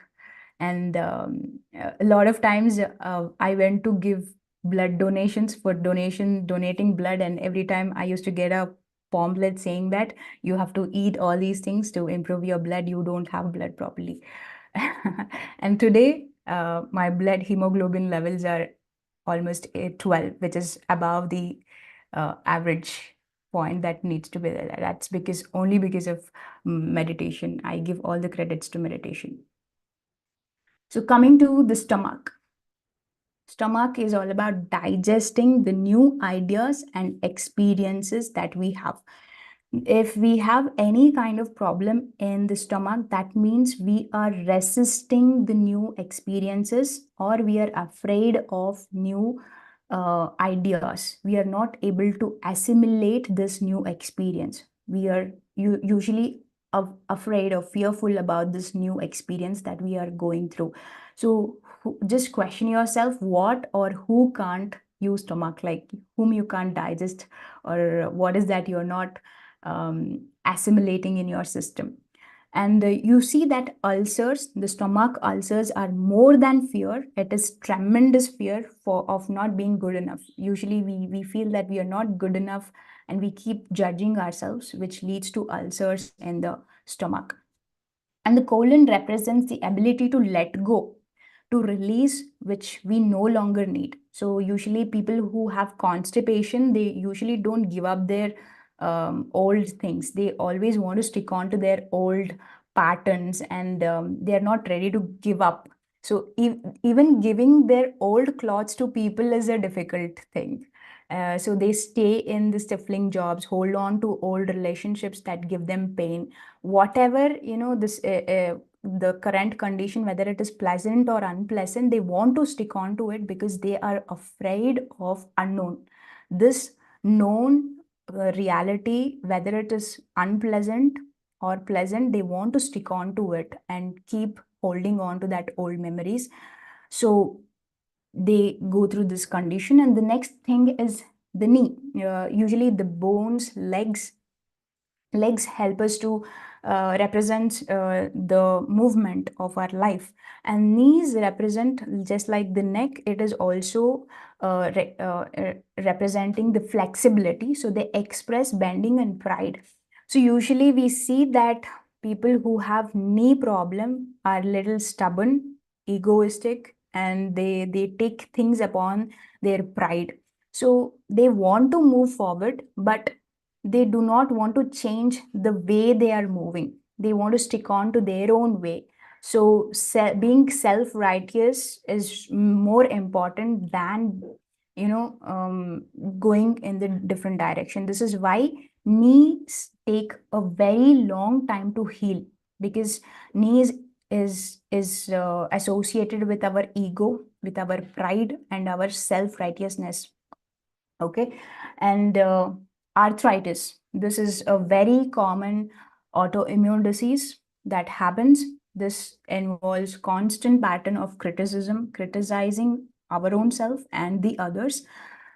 And a lot of times I went to give blood donations for donating blood, and every time I used to get a pamphlet saying that you have to eat all these things to improve your blood, you don't have blood properly. And today my blood hemoglobin levels are almost 12, which is above the average. point that needs to be there. That's only because of meditation. I give all the credits to meditation. So coming to the stomach. Stomach is all about digesting the new ideas and experiences that we have. If we have any kind of problem in the stomach, that means we are resisting the new experiences, or we are afraid of new ideas. We are not able to assimilate this new experience. We are usually afraid or fearful about this new experience that we are going through. So just question yourself, what or who can't use stomach, like whom you can't digest, or what is that you're not assimilating in your system. And you see that ulcers, the stomach ulcers, are more than fear. It is tremendous fear of not being good enough. Usually we feel that we are not good enough, and we keep judging ourselves, which leads to ulcers in the stomach. And the colon represents the ability to let go, to release, which we no longer need. So usually people who have constipation, they usually don't give up their old things. They always want to stick on to their old patterns, and they're not ready to give up. So even giving their old clothes to people is a difficult thing. So they stay in the stifling jobs, hold on to old relationships that give them pain. Whatever, this the current condition, whether it is pleasant or unpleasant, they want to stick on to it because they are afraid of unknown. This known reality, whether it is unpleasant or pleasant, they want to stick on to it and keep holding on to that old memories. So they go through this condition. And the next thing is the knee. Usually the bones, legs help us to represent the movement of our life, and knees represent, just like the neck, it is also representing the flexibility. So they express bending and pride. So usually we see that people who have knee problem are little stubborn, egoistic, and they take things upon their pride. So they want to move forward, but they do not want to change the way they are moving. They want to stick on to their own way. So being self-righteous is more important than, going in the different direction. This is why knees take a very long time to heal, because knees is associated with our ego, with our pride, and our self-righteousness. Okay. And arthritis, this is a very common autoimmune disease that happens. This involves constant pattern of criticizing our own self and the others.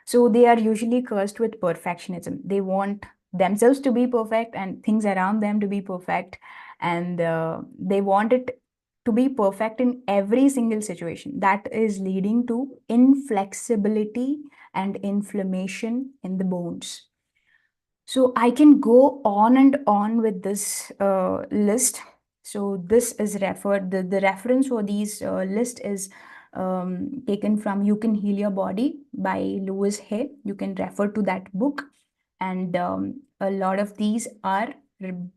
So they are usually cursed with perfectionism. They want themselves to be perfect and things around them to be perfect, and they want it to be perfect in every single situation. That is leading to inflexibility and inflammation in the bones. So I can go on and on with this list. So this is the reference for these list is taken from You Can Heal Your Body by Louis Hay. You can refer to that book. And a lot of these are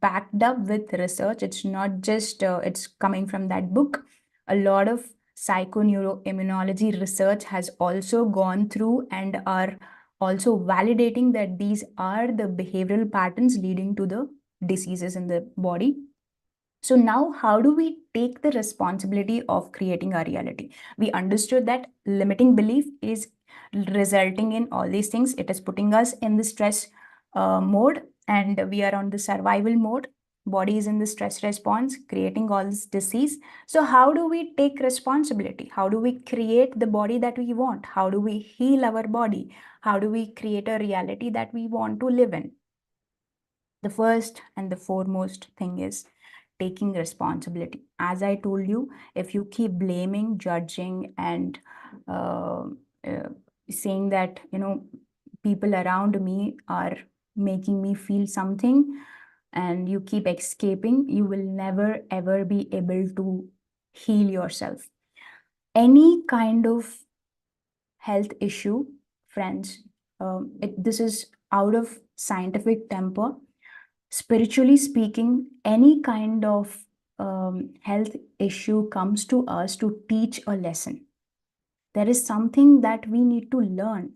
backed up with research. It's not just, it's coming from that book. A lot of psychoneuroimmunology research has also gone through and are also validating that these are the behavioral patterns leading to the diseases in the body. So now, how do we take the responsibility of creating our reality? We understood that limiting belief is resulting in all these things. It is putting us in the stress mode, and we are on the survival mode. Body is in the stress response, creating all this disease. So how do we take responsibility? How do we create the body that we want? How do we heal our body? How do we create a reality that we want to live in? The first and the foremost thing is taking responsibility. As I told you, if you keep blaming, judging, and uh, saying that, people around me are making me feel something, and you keep escaping, you will never ever be able to heal yourself. Any kind of health issue, friends, this is out of scientific temper. Spiritually speaking, any kind of health issue comes to us to teach a lesson. There is something that we need to learn.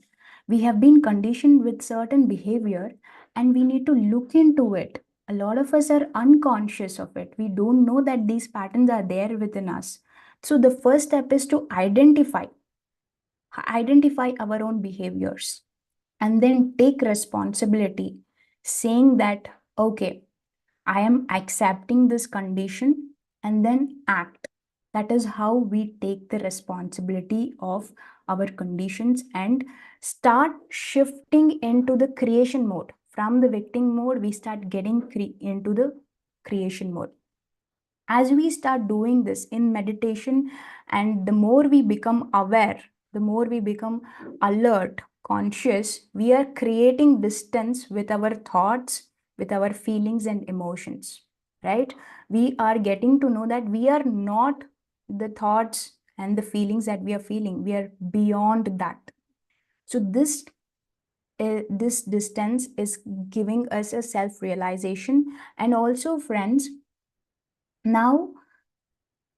We have been conditioned with certain behavior and we need to look into it. A lot of us are unconscious of it. We don't know that these patterns are there within us. So the first step is to identify our own behaviors and then take responsibility, saying that, okay, I am accepting this condition, and then act. That is how we take the responsibility of our conditions and start shifting into the creation mode. From the victim mode, we start getting into the creation mode. As we start doing this in meditation, and the more we become aware, the more we become alert, conscious, we are creating distance with our thoughts, with our feelings and emotions, right? We are getting to know that we are not the thoughts and the feelings that we are feeling, we are beyond that. So this distance is giving us a self-realization. And also, friends, now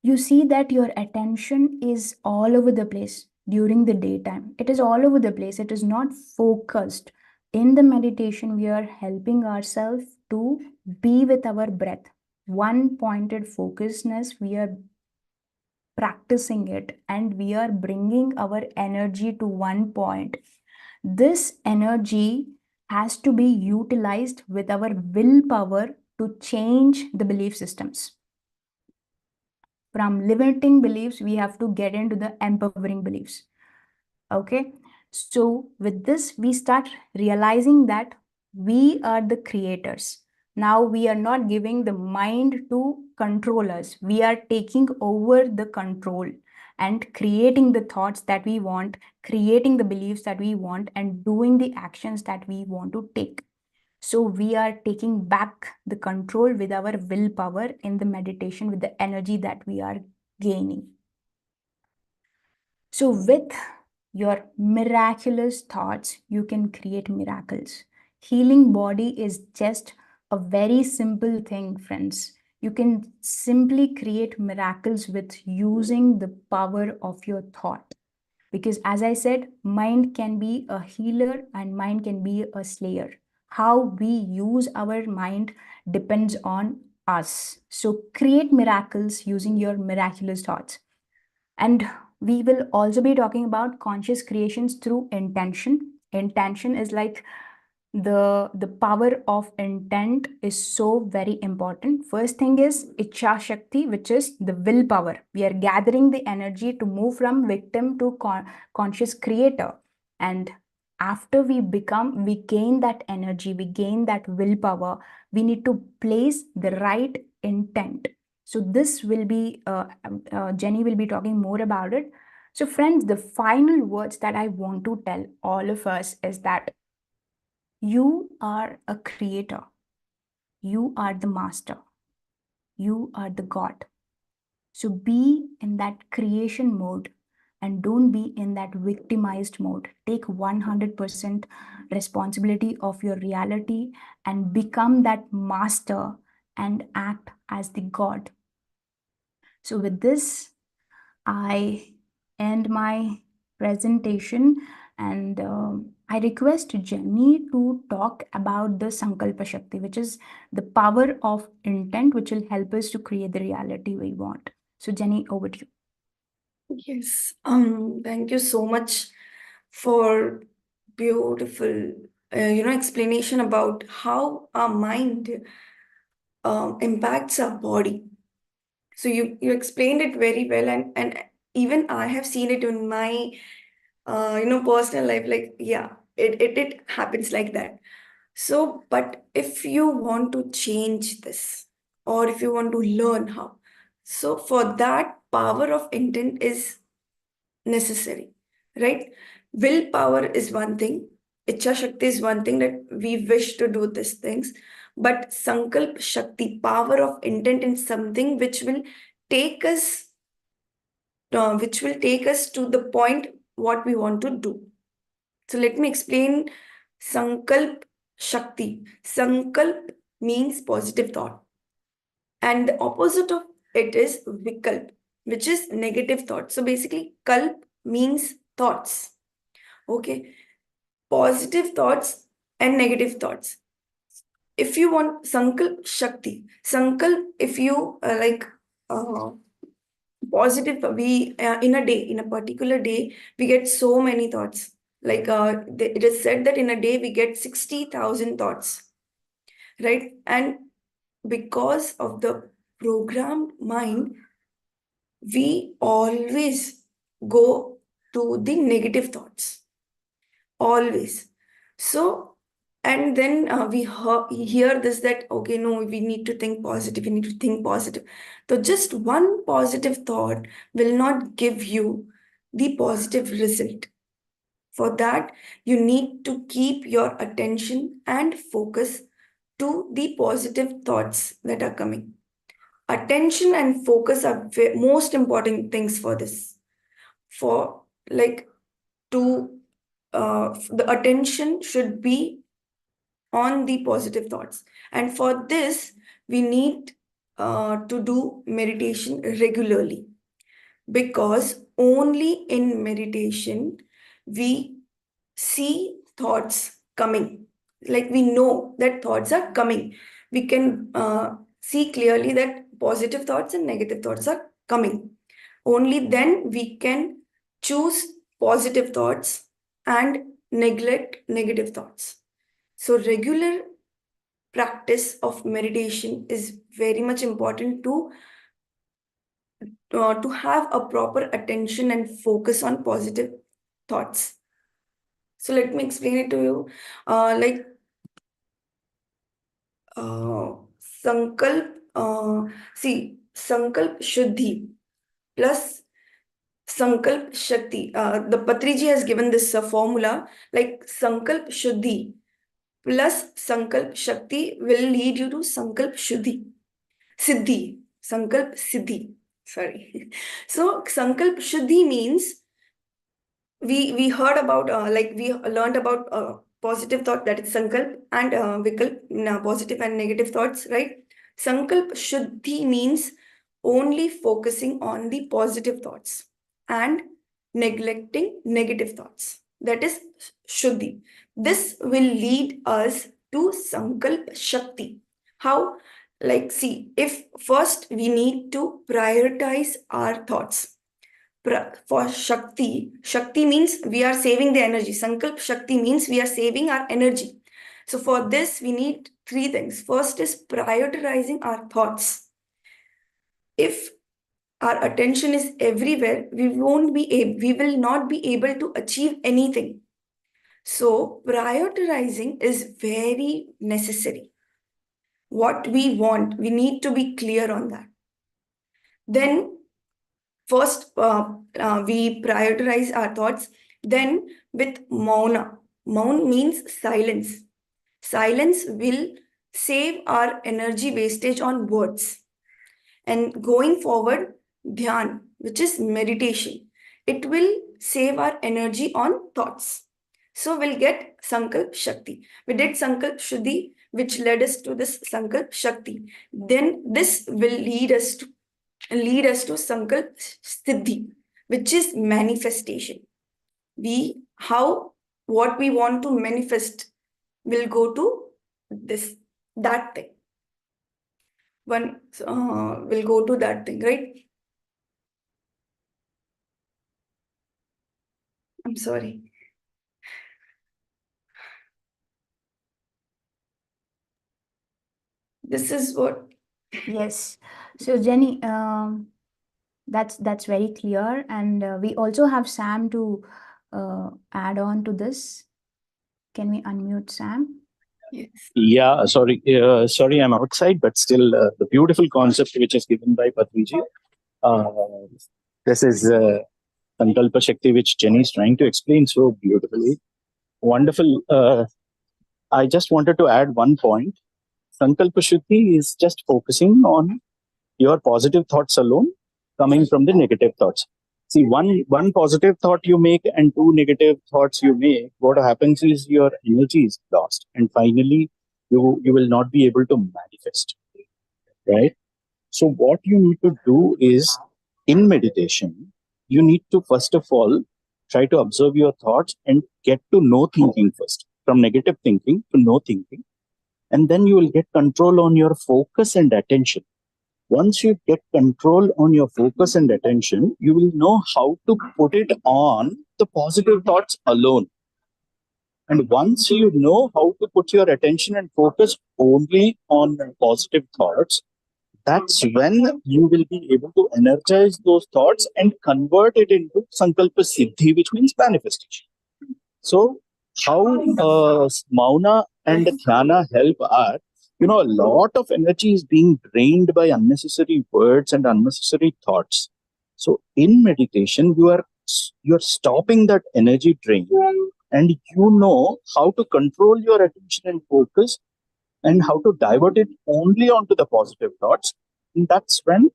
you see that your attention is all over the place during the daytime. It is all over the place. It is not focused. In the meditation, we are helping ourselves to be with our breath. One pointed focusness, we are practicing it and we are bringing our energy to one point. This energy has to be utilized with our willpower to change the belief systems. From limiting beliefs, we have to get into the empowering beliefs. Okay. So with this, we start realizing that we are the creators. Now we are not giving the mind to control us. We are taking over the control and creating the thoughts that we want, creating the beliefs that we want, and doing the actions that we want to take. So we are taking back the control with our willpower in the meditation, with the energy that we are gaining. So with your miraculous thoughts, you can create miracles. Healing body is just a very simple thing, friends. You can simply create miracles with using the power of your thought. Because as I said, mind can be a healer and mind can be a slayer. How we use our mind depends on us. So create miracles using your miraculous thoughts. And we will also be talking about conscious creations through intention. Intention is like the power of intent is so very important. First thing is Ichha Shakti, which is the willpower. We are gathering the energy to move from victim to conscious creator. And after we gain that energy, we gain that willpower, we need to place the right intent. So this will be, Jenny will be talking more about it. So friends, the final words that I want to tell all of us is that you are a creator. You are the master. You are the God. So be in that creation mode and don't be in that victimized mode. Take 100% responsibility of your reality and become that master and act as the God. So with this, I end my presentation and I request Jenny to talk about the Sankalpa Shakti, which is the power of intent, which will help us to create the reality we want. So Jenny, over to you. Yes. Thank you so much for beautiful, explanation about how our mind impacts our body. So you explained it very well, and even I have seen it in my personal life. Like, yeah, it happens like that. So, but if you want to change this, or if you want to learn how, so for that, power of intent is necessary, right? Willpower is one thing, Ichha Shakti is one thing that we wish to do these things, but Sankalp Shakti, power of intent, is something take us, which will take us to the point what we want to do. So let me explain Sankalp Shakti. Sankalp means positive thought. And the opposite of it is Vikalp, which is negative thought. So basically, Kalp means thoughts. Okay. Positive thoughts and negative thoughts. If you want Sankalp Shakti, Sankalp, if you positive, we in a day, in a particular day, we get so many thoughts. Like it is said that in a day we get 60,000 thoughts, right? And because of the programmed mind, we always go to the negative thoughts, always. So, and then we hear this that, okay, no, we need to think positive, we need to think positive. So, just one positive thought will not give you the positive result. For that, you need to keep your attention and focus to the positive thoughts that are coming. Attention and focus are most important things for this. For like to the attention should be on the positive thoughts, and for this we need to do meditation regularly, because only in meditation we see thoughts coming. Like we know that thoughts are coming. We can see clearly that positive thoughts and negative thoughts are coming. Only then we can choose positive thoughts and neglect negative thoughts. So, regular practice of meditation is very much important to have a proper attention and focus on positive thoughts. So let me explain it to you. Sankalp, Sankalp Shuddhi plus Sankalp Shakti. The Patriji has given this formula, like Sankalp Shuddhi plus Sankalp Shakti will lead you to Sankalp Shuddhi. Siddhi. Sankalp Siddhi. Sorry. So Sankalp Shuddhi means we heard about we learned about positive thought, that is sankalp, and vikalp, positive and negative thoughts, right? Sankalp shuddhi means only focusing on the positive thoughts and neglecting negative thoughts, that is shuddhi. This will lead us to sankalp shakti. How? Like, see, if first we need to prioritize our thoughts. For Shakti, Shakti means we are saving the energy. Sankalp Shakti means we are saving our energy. So for this, we need three things. First is prioritizing our thoughts. If our attention is everywhere, we will not be able to achieve anything. So prioritizing is very necessary. What we want, we need to be clear on that. Then first, we prioritize our thoughts. Then, with mauna, maun means silence. Silence will save our energy wastage on words. And going forward, dhyan, which is meditation, it will save our energy on thoughts. So we'll get Sankalp Shakti. We did Sankalp Shuddhi, which led us to this Sankalp Shakti. Then this will lead us to Sankalp Siddhi, which is manifestation. What we want to manifest will go to that thing. Will go to that thing, right? I'm sorry. This is what. Yes. So Jenny, that's very clear, and we also have Sam to add on to this. Can we unmute Sam? Yes. Yeah, sorry, I'm outside, but still, the beautiful concept which is given by Pruthvi. This is Sankalpa Shakti, which Jenny is trying to explain so beautifully. Wonderful. I just wanted to add one point. Sankalpa Shakti is just focusing on your positive thoughts alone, coming from the negative thoughts. See, one positive thought you make and two negative thoughts you make, what happens is your energy is lost. And finally, you will not be able to manifest, right? So what you need to do is, in meditation, you need to first of all try to observe your thoughts and get to know thinking first, from negative thinking to no thinking. And then you will get control on your focus and attention. Once you get control on your focus and attention, you will know how to put it on the positive thoughts alone. And once you know how to put your attention and focus only on positive thoughts, that's when you will be able to energize those thoughts and convert it into sankalpa siddhi, which means manifestation. So, how mauna and dhyana help are, a lot of energy is being drained by unnecessary words and unnecessary thoughts. So, in meditation, you're stopping that energy drain, and you know how to control your attention and focus and how to divert it only onto the positive thoughts. And that's when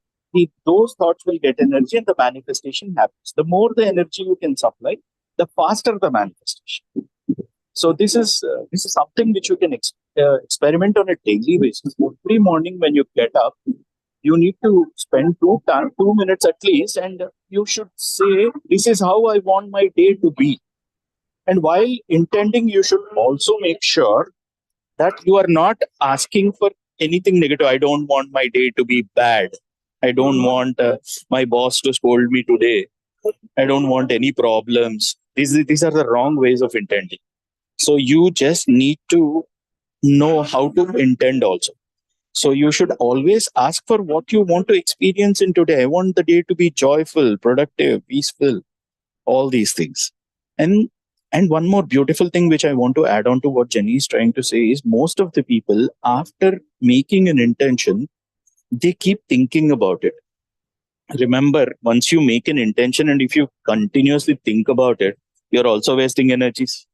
those thoughts will get energy and the manifestation happens. The more the energy you can supply, the faster the manifestation. So this is something which you can experiment on a daily basis. Every morning when you get up, you need to spend 2 minutes at least, and you should say, "This is how I want my day to be." And while intending, you should also make sure that you are not asking for anything negative. I don't want my day to be bad. I don't want my boss to scold me today. I don't want any problems. These are the wrong ways of intending. So you just need to know how to intend also. So you should always ask for what you want to experience in today. I want the day to be joyful, productive, peaceful, all these things. And one more beautiful thing which I want to add on to what Jenny is trying to say is, most of the people, after making an intention, they keep thinking about it. Remember, once you make an intention and if you continuously think about it, you're also wasting energies.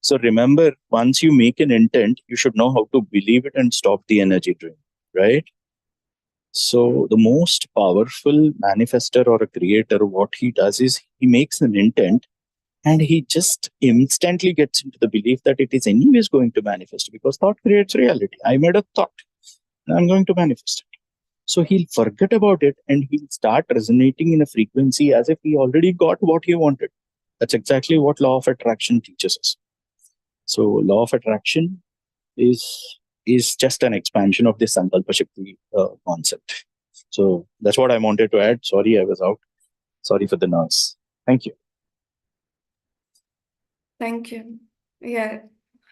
So remember, once you make an intent, you should know how to believe it and stop the energy drain, right? So the most powerful manifester or a creator, what he does is he makes an intent and he just instantly gets into the belief that it is anyways going to manifest, because thought creates reality. I made a thought, and I'm going to manifest it. So he'll forget about it and he'll start resonating in a frequency as if he already got what he wanted. That's exactly what law of attraction teaches us. So law of attraction is just an expansion of this Sankalpa Shakti concept. So that's what I wanted to add. Sorry, I was out. Sorry for the noise. Thank you. Thank you. Yeah.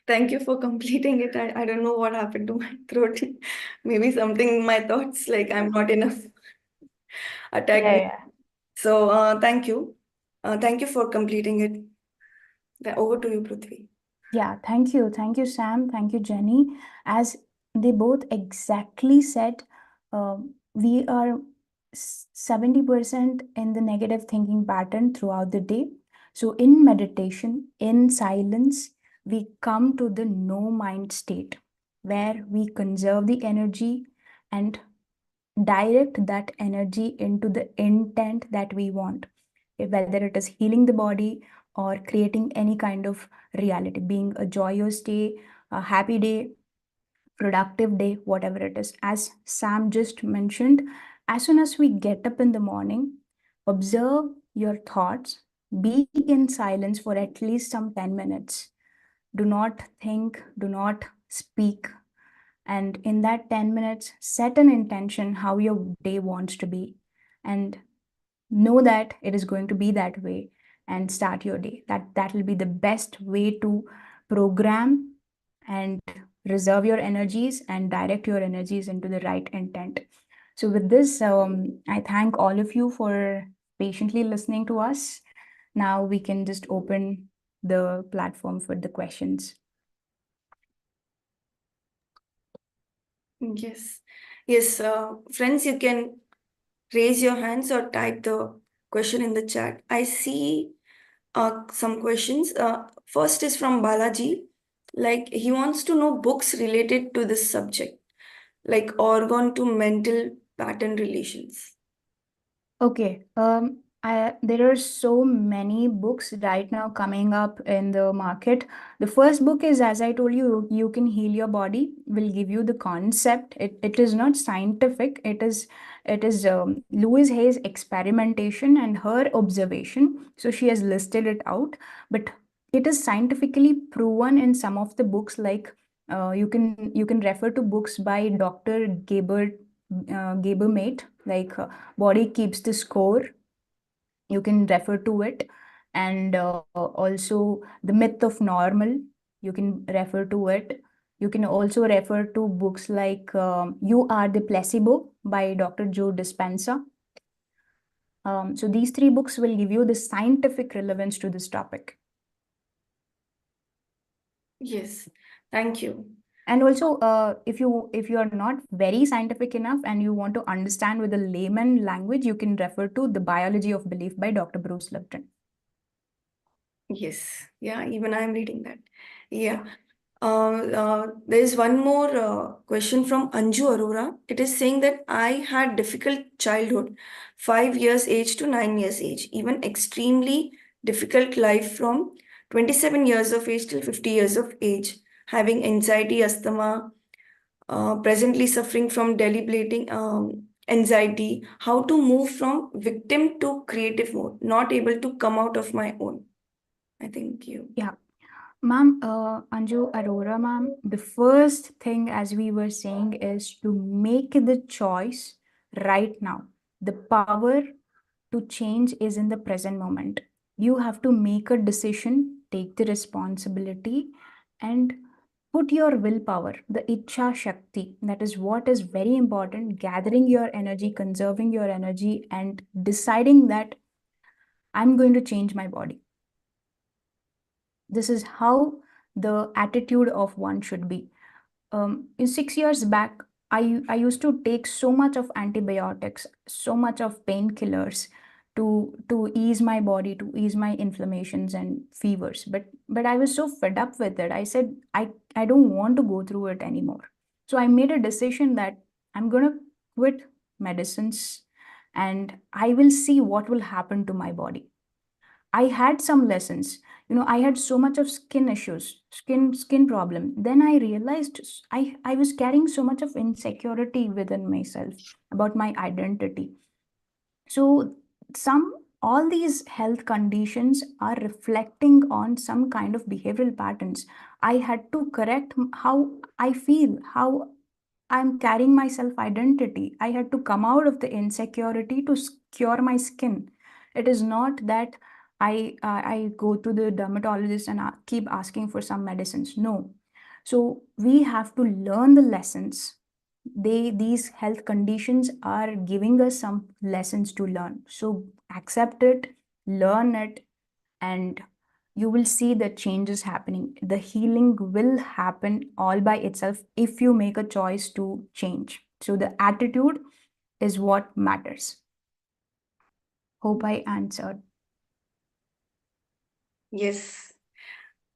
Thank you for completing it. I don't know what happened to my throat. Maybe something in my thoughts, like I'm not enough attacked. Yeah. So thank you. Thank you for completing it. Over to you, Pruthvi. Yeah, thank you. Thank you, Sam. Thank you, Jenny. As they both exactly said, we are 70% in the negative thinking pattern throughout the day. So in meditation, in silence, we come to the no mind state where we conserve the energy and direct that energy into the intent that we want, whether it is healing the body or creating any kind of reality, being a joyous day, a happy day, productive day, whatever it is. As Sam just mentioned, as soon as we get up in the morning, observe your thoughts, be in silence for at least some 10 minutes. Do not think, do not speak. And in that 10 minutes, set an intention how your day wants to be. And know that it is going to be that way, and start your day. That will be the best way to program and reserve your energies and direct your energies into the right intent. So with this, I thank all of you for patiently listening to us. Now we can just open the platform for the questions. Yes. Yes, friends, you can raise your hands or type the question in the chat. I see some questions. First is from Balaji. Like, he wants to know books related to this subject, like organ to mental pattern relations. Okay. There are so many books right now coming up in the market. The first book is, as I told you, You Can Heal Your Body, will give you the concept. It is not scientific. It is Louise Hay's experimentation and her observation. So she has listed it out, but it is scientifically proven in some of the books. Like you can refer to books by Dr. Gabermate, like Body Keeps the Score. You can refer to it, and also The Myth of Normal, you can refer to it. You can also refer to books like You Are the Placebo by Dr. Joe Dispenza. So these three books will give you the scientific relevance to this topic. Yes, thank you. And also, if you are not very scientific enough and you want to understand with a layman language, you can refer to The Biology of Belief by Dr. Bruce Lipton. Yes, yeah, even I'm reading that. Yeah. There's one more question from Anju Arora. It is saying that I had difficult childhood, 5 years age to 9 years age, even extremely difficult life from 27 years of age till 50 years of age, having anxiety, asthma, presently suffering from debilitating anxiety. How to move from victim to creative mode, not able to come out of my own. I think you. Yeah. Ma'am, Anju Arora, ma'am, the first thing, as we were saying, is to make the choice right now. The power to change is in the present moment. You have to make a decision, take the responsibility, and put your willpower, the Ichha Shakti. That is what is very important. Gathering your energy, conserving your energy, and deciding that I'm going to change my body. This is how the attitude of one should be. In 6 years back, I used to take so much of antibiotics, so much of painkillers to ease my body, to ease my inflammations and fevers. But I was so fed up with it. I said I don't want to go through it anymore. So I made a decision that I'm gonna quit medicines and I will see what will happen to my body. I had some lessons. I had so much of skin issues, skin problem. Then I realized I was carrying so much of insecurity within myself about my identity. So some all these health conditions are reflecting on some kind of behavioral patterns. I had to correct how I feel, how I'm carrying my self identity. I had to come out of the insecurity to cure my skin. It is not that I go to the dermatologist and keep asking for some medicines. No. So we have to learn the lessons. These health conditions are giving us some lessons to learn. So accept it, learn it, and you will see the changes happening. The healing will happen all by itself if you make a choice to change. So the attitude is what matters. Hope I answered. Yes,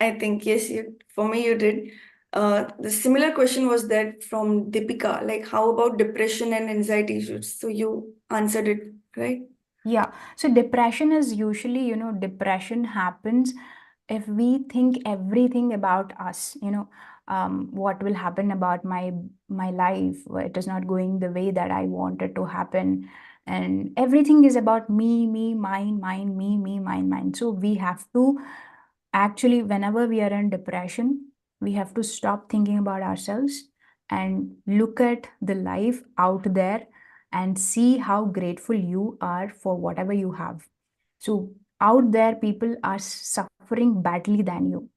I think yes, for me you did. The similar question was that from Deepika, like how about depression and anxiety issues? So you answered it, right? Yeah. So depression is usually, depression happens if we think everything about us, what will happen about my life. It is not going the way that I want it to happen. And everything is about me, mine, me, mine. So we have to actually, whenever we are in depression, we have to stop thinking about ourselves and look at the life out there and see how grateful you are for whatever you have. So out there, people are suffering badly than you.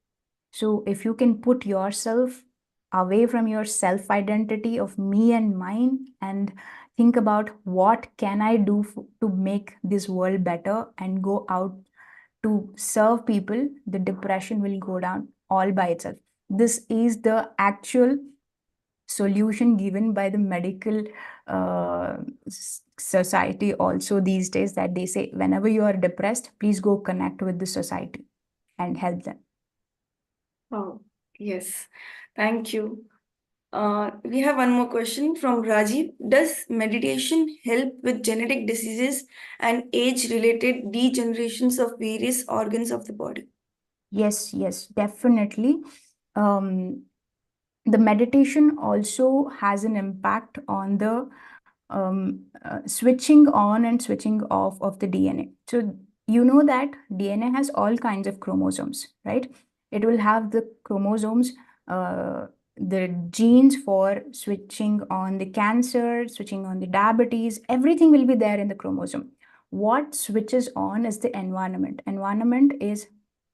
So if you can put yourself away from your self identity of me and mine and think about what can I do to make this world better and go out to serve people, the depression will go down all by itself. This is the actual solution given by the medical society also these days, that they say whenever you are depressed, please go connect with the society and help them. Oh, yes. Thank you. We have one more question from Rajiv. Does meditation help with genetic diseases and age-related degenerations of various organs of the body? Yes, yes, definitely. The meditation also has an impact on the switching on and switching off of the DNA. So you know that DNA has all kinds of chromosomes, right? It will have the chromosomes, the genes for switching on the cancer, switching on the diabetes, everything will be there in the chromosome. What switches on is the environment. Environment is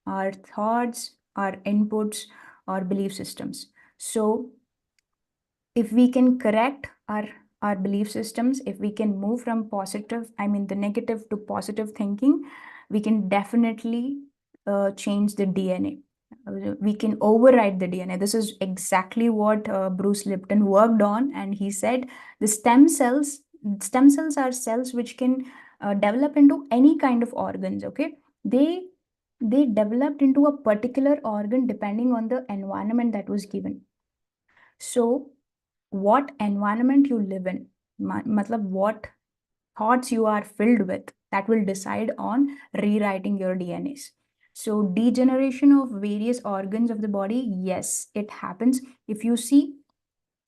our thoughts, our inputs, our belief systems. So if we can correct our belief systems, if we can move from positive, I mean the negative to positive thinking, we can definitely change the DNA. We can override the DNA. This is exactly what Bruce Lipton worked on, and he said the stem cells are cells which can develop into any kind of organs. Okay, they developed into a particular organ depending on the environment that was given. So what environment you live in, matlab what thoughts you are filled with, that will decide on rewriting your DNAs. So degeneration of various organs of the body, yes, it happens. If you see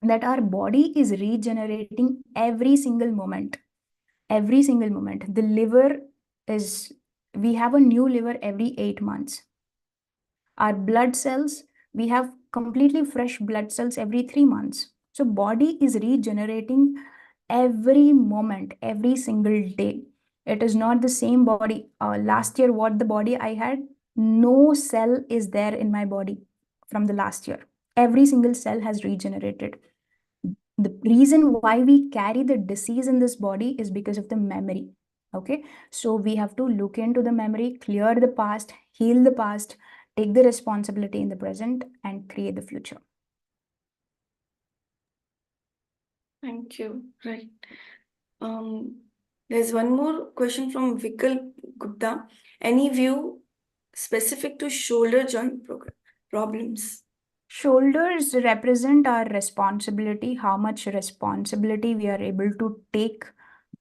that our body is regenerating every single moment, the liver is, we have a new liver every 8 months. Our blood cells, we have completely fresh blood cells every 3 months. So body is regenerating every moment, every single day. It is not the same body. Last year, what the body I had, no cell is there in my body from the last year. Every single cell has regenerated. The reason why we carry the disease in this body is because of the memory. Okay, so we have to look into the memory, clear the past, heal the past, take the responsibility in the present, and create the future. Thank you. Right. There's one more question from Vikal Gupta. Any view specific to shoulder joint problems? Shoulders represent our responsibility, how much responsibility we are able to take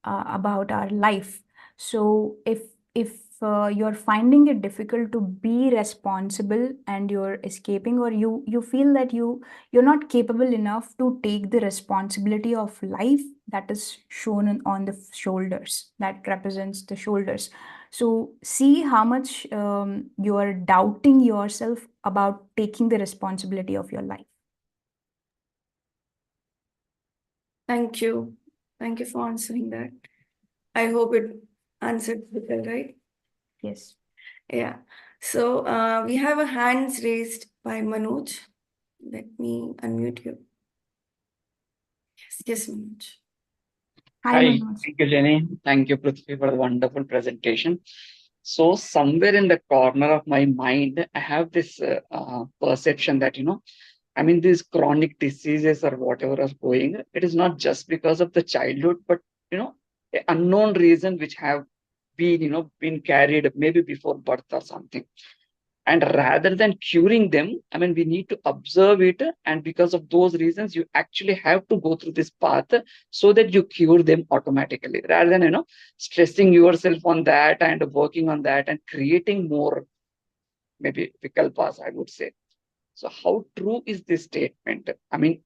about our life. So if you're finding it difficult to be responsible and you're escaping, or you feel that you're not capable enough to take the responsibility of life, that is shown on the shoulders, that represents the shoulders. So see how much you are doubting yourself about taking the responsibility of your life. Thank you. Thank you for answering that. I hope it answered Vikal, right? Yes. Yeah. So we have a hands raised by Manoj. Let me unmute you. Yes, Manoj. Hi, Hi, Manoj. thank you, Jenny. Thank you, Pruthvi, for the wonderful presentation. So, somewhere in the corner of my mind, I have this perception that, I mean, these chronic diseases or whatever are going, it is not just because of the childhood, but, an unknown reason which have been, been carried maybe before birth or something. And rather than curing them, I mean, we need to observe it. And because of those reasons, you actually have to go through this path so that you cure them automatically, rather than, stressing yourself on that and working on that and creating more, maybe vikalpas, I would say. So how true is this statement? I mean,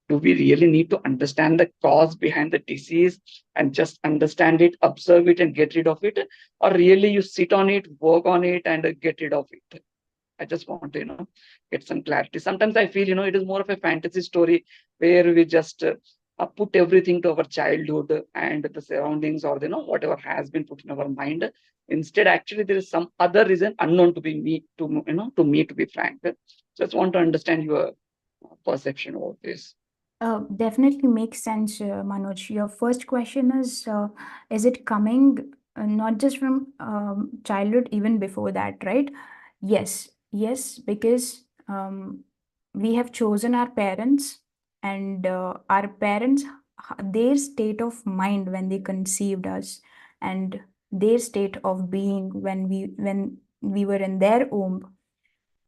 do we really need to understand the cause behind the disease and just understand it, observe it, and get rid of it? Or really you sit on it, work on it, and get rid of it? I just want to, get some clarity. Sometimes I feel, it is more of a fantasy story where we just put everything to our childhood and the surroundings, or, whatever has been put in our mind. Instead, actually, there is some other reason unknown to be me, to me, to be frank. Just want to understand your perception of this. Definitely makes sense, Manoj. Your first question is it coming not just from childhood, even before that, right? Yes, because we have chosen our parents, and our parents, their state of mind when they conceived us, and their state of being when we were in their womb,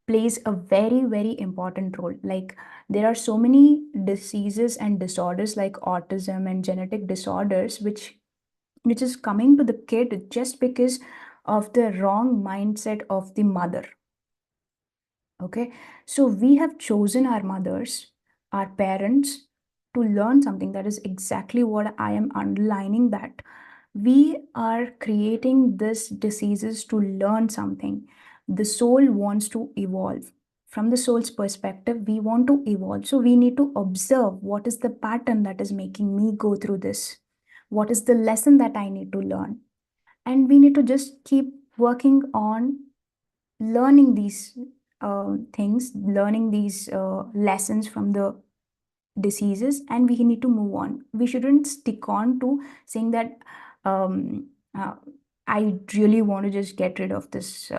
plays a very, very important role. Like, there are so many diseases and disorders like autism and genetic disorders which is coming to the kid just because of the wrong mindset of the mother. Okay, so we have chosen our mothers, our parents, to learn something. That is exactly what I am underlining, that we are creating these diseases to learn something. The soul wants to evolve. From the soul's perspective, we want to evolve. So we need to observe what is the pattern that is making me go through this. What is the lesson that I need to learn? And we need to just keep working on learning these things, learning these lessons from the diseases, and we need to move on. We shouldn't stick on to saying that um, uh, I really want to just get rid of this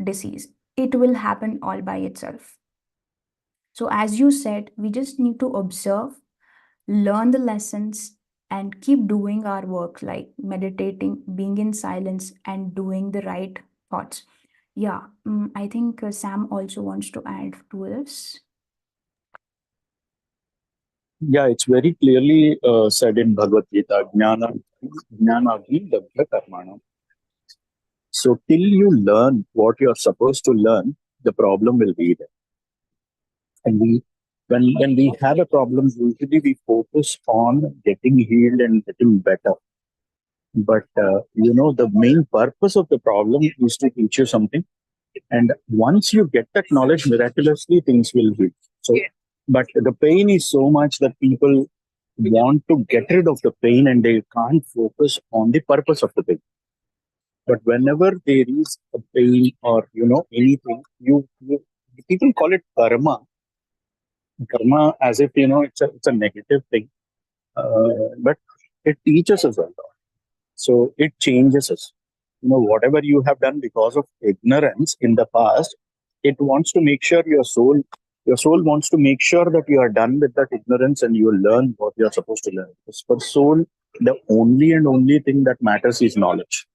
disease. It will happen all by itself. So, as you said, we just need to observe, learn the lessons, and keep doing our work, like meditating, being in silence, and doing the right thoughts. Yeah, I think Sam also wants to add to this. Yeah, it's very clearly said in Bhagavad Gita, Jnanagni Labdha Karmana. So till you learn what you're supposed to learn, the problem will be there. And when we have a problem, usually we focus on getting healed and getting better. But the main purpose of the problem is to teach you something. And once you get that knowledge, miraculously things will heal. So, but the pain is so much that people want to get rid of the pain and they can't focus on the purpose of the pain. But whenever there is a pain or anything, you people call it karma. Karma, as if it's a negative thing, but it teaches us a lot. So it changes us. Whatever you have done because of ignorance in the past, it wants to make sure your soul wants to make sure that you are done with that ignorance and you learn what you are supposed to learn. Because for soul, the only and only thing that matters is knowledge,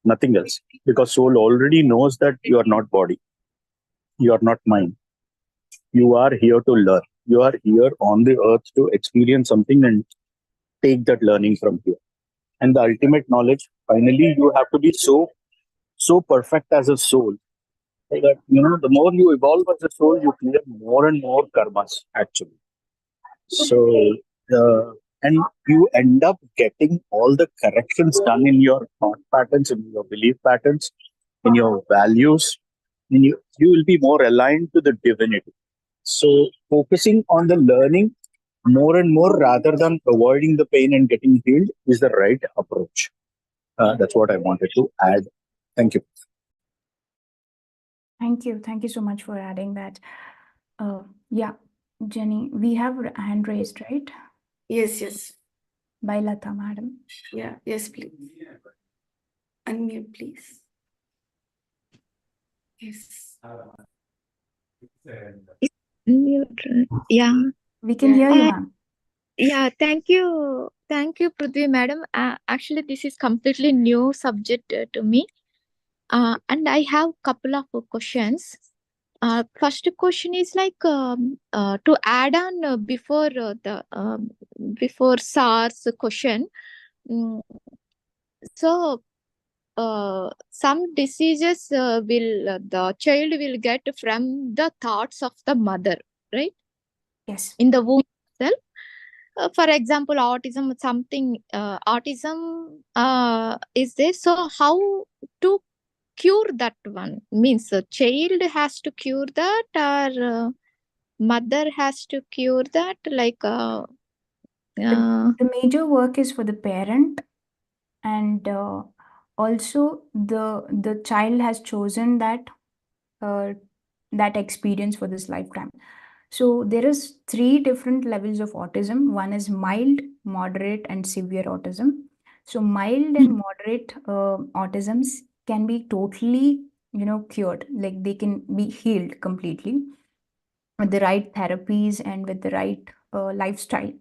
nothing else. Because soul already knows that you are not body, you are not mind. You are here to learn. You are here on the earth to experience something and take that learning from here. And the ultimate knowledge, finally, you have to be so perfect as a soul that the more you evolve as a soul, you clear more and more karmas actually. So and you end up getting all the corrections done in your thought patterns, in your belief patterns, in your values, and you will be more aligned to the divinity. So focusing on the learning more and more rather than avoiding the pain and getting healed is the right approach. That's what I wanted to add. Thank you. Thank you. Thank you so much for adding that. Yeah, Jenny, we have a hand raised, right? Yes. By Lata, madam. Yeah, yes, please. Unmute, please. Yes. Mute. Yeah. We can hear you, ma'am. Yeah, thank you. Thank you, Pruthvi madam. Actually, this is completely new subject to me. And I have couple of questions. First question is like to add on before SARS question. So some diseases the child will get from the thoughts of the mother, right? Yes. In the womb itself. For example, autism, something autism is there. So how to cure that one? Means a child has to cure that, or mother has to cure that? Like the major work is for the parent, and also the child has chosen that experience for this lifetime. So there is 3 different levels of autism. One is mild, moderate, and severe autism. So mild and moderate autisms can be totally, cured. Like, they can be healed completely with the right therapies and with the right lifestyle.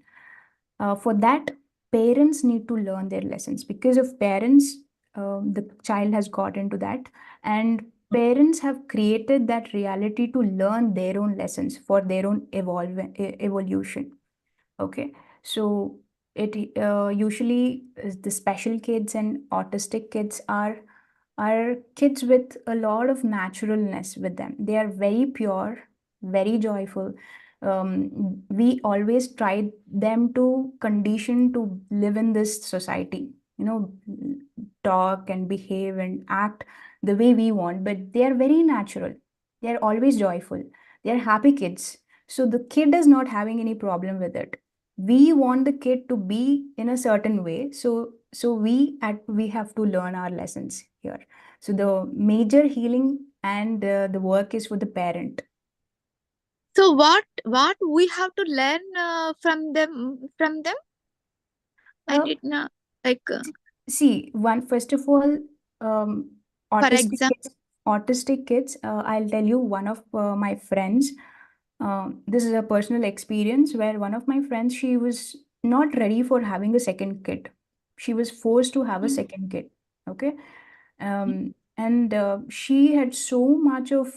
For that, parents need to learn their lessons. Because of parents, the child has got into that. And parents have created that reality to learn their own lessons for their own evolution. Okay, so it usually the special kids and autistic kids are kids with a lot of naturalness with them. They are very pure, very joyful. We always try them to condition to live in this society, talk and behave and act the way we want, but they are very natural. They are always joyful. They are happy kids. So the kid is not having any problem with it. We want the kid to be in a certain way. So we have to learn our lessons here. So the major healing and the work is for the parent. So what we have to learn from them? I Uh, did not like. See, first of all, um, For autistic example. kids, I'll tell you one of my friends. This is a personal experience where one of my friends, she was not ready for having a second kid. She was forced to have a second kid. Okay. And she had so much of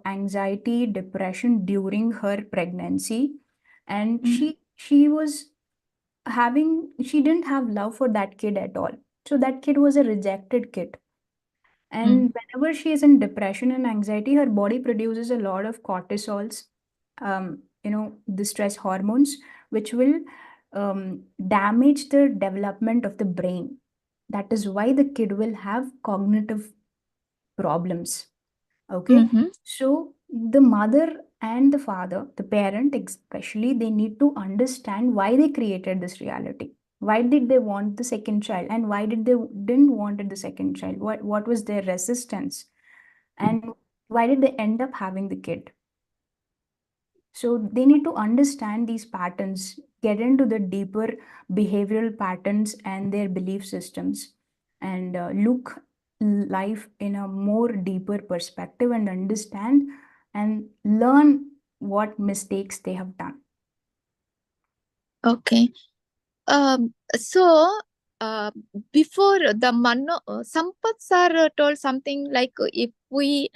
anxiety, depression during her pregnancy. And she didn't have love for that kid at all. So that kid was a rejected kid. And whenever she is in depression and anxiety, her body produces a lot of cortisols, the stress hormones, which will damage the development of the brain. That is why the kid will have cognitive problems. Okay. So the mother and the father, the parent especially, they need to understand why they created this reality. Why did they want the second child, and why didn't wanted the second child? What was their resistance, and why did they end up having the kid? So they need to understand these patterns, get into the deeper behavioral patterns and their belief systems, and look life in a more deeper perspective and understand and learn what mistakes they have done. Okay. So before the Sampath sir told something like if we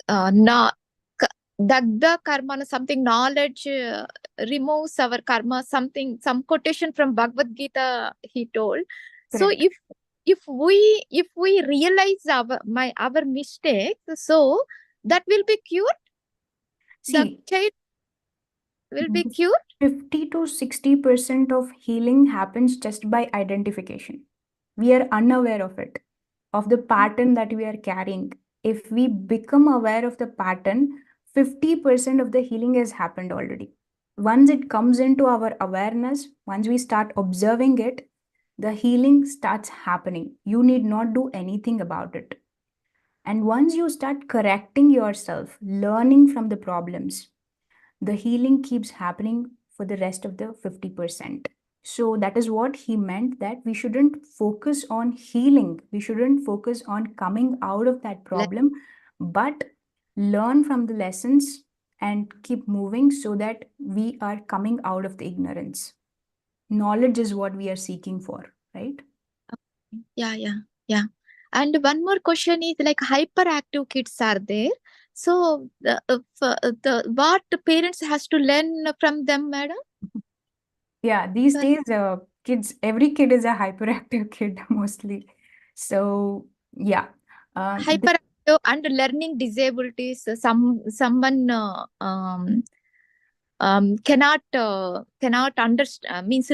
not Dagda karma, something knowledge removes our karma, some quotation from Bhagavad Gita he told. So Correct. if we realize our mistakes, so that will be cured. The See, child will be cured. 50 to 60% of healing happens just by identification. We are unaware of it, of the pattern that we are carrying. If we become aware of the pattern, 50% of the healing has happened already. Once it comes into our awareness, once we start observing it, the healing starts happening. You need not do anything about it. And once you start correcting yourself, learning from the problems, the healing keeps happening for the rest of the 50%. So that is what he meant, that we shouldn't focus on healing. We shouldn't focus on coming out of that problem, but learn from the lessons and keep moving so that we are coming out of the ignorance. Knowledge is what we are seeking for, right? Yeah. And one more question is like hyperactive kids are there. So what parents has to learn from them, madam? Yeah, these Sir. days, every kid is a hyperactive kid mostly. So, yeah. Hyperactive and learning disabilities. Someone cannot understand, means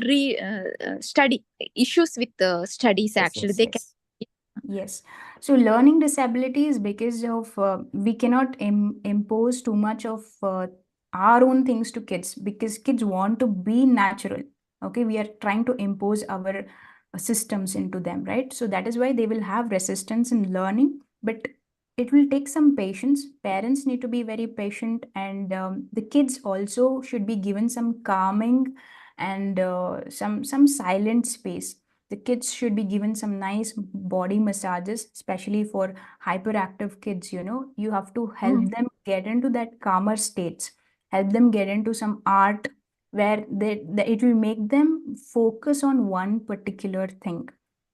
study issues with studies. Yes, Actually, yes, they can. yes. Yes. So learning disability is because of we cannot impose too much of our own things to kids, because kids want to be natural. Okay, we are trying to impose our systems into them, right? So that is why they will have resistance in learning, but it will take some patience. Parents need to be very patient, and the kids also should be given some calming and some silent space. The kids should be given some nice body massages, especially for hyperactive kids. You have to help them get into that calmer states, help them get into some art where it will make them focus on one particular thing.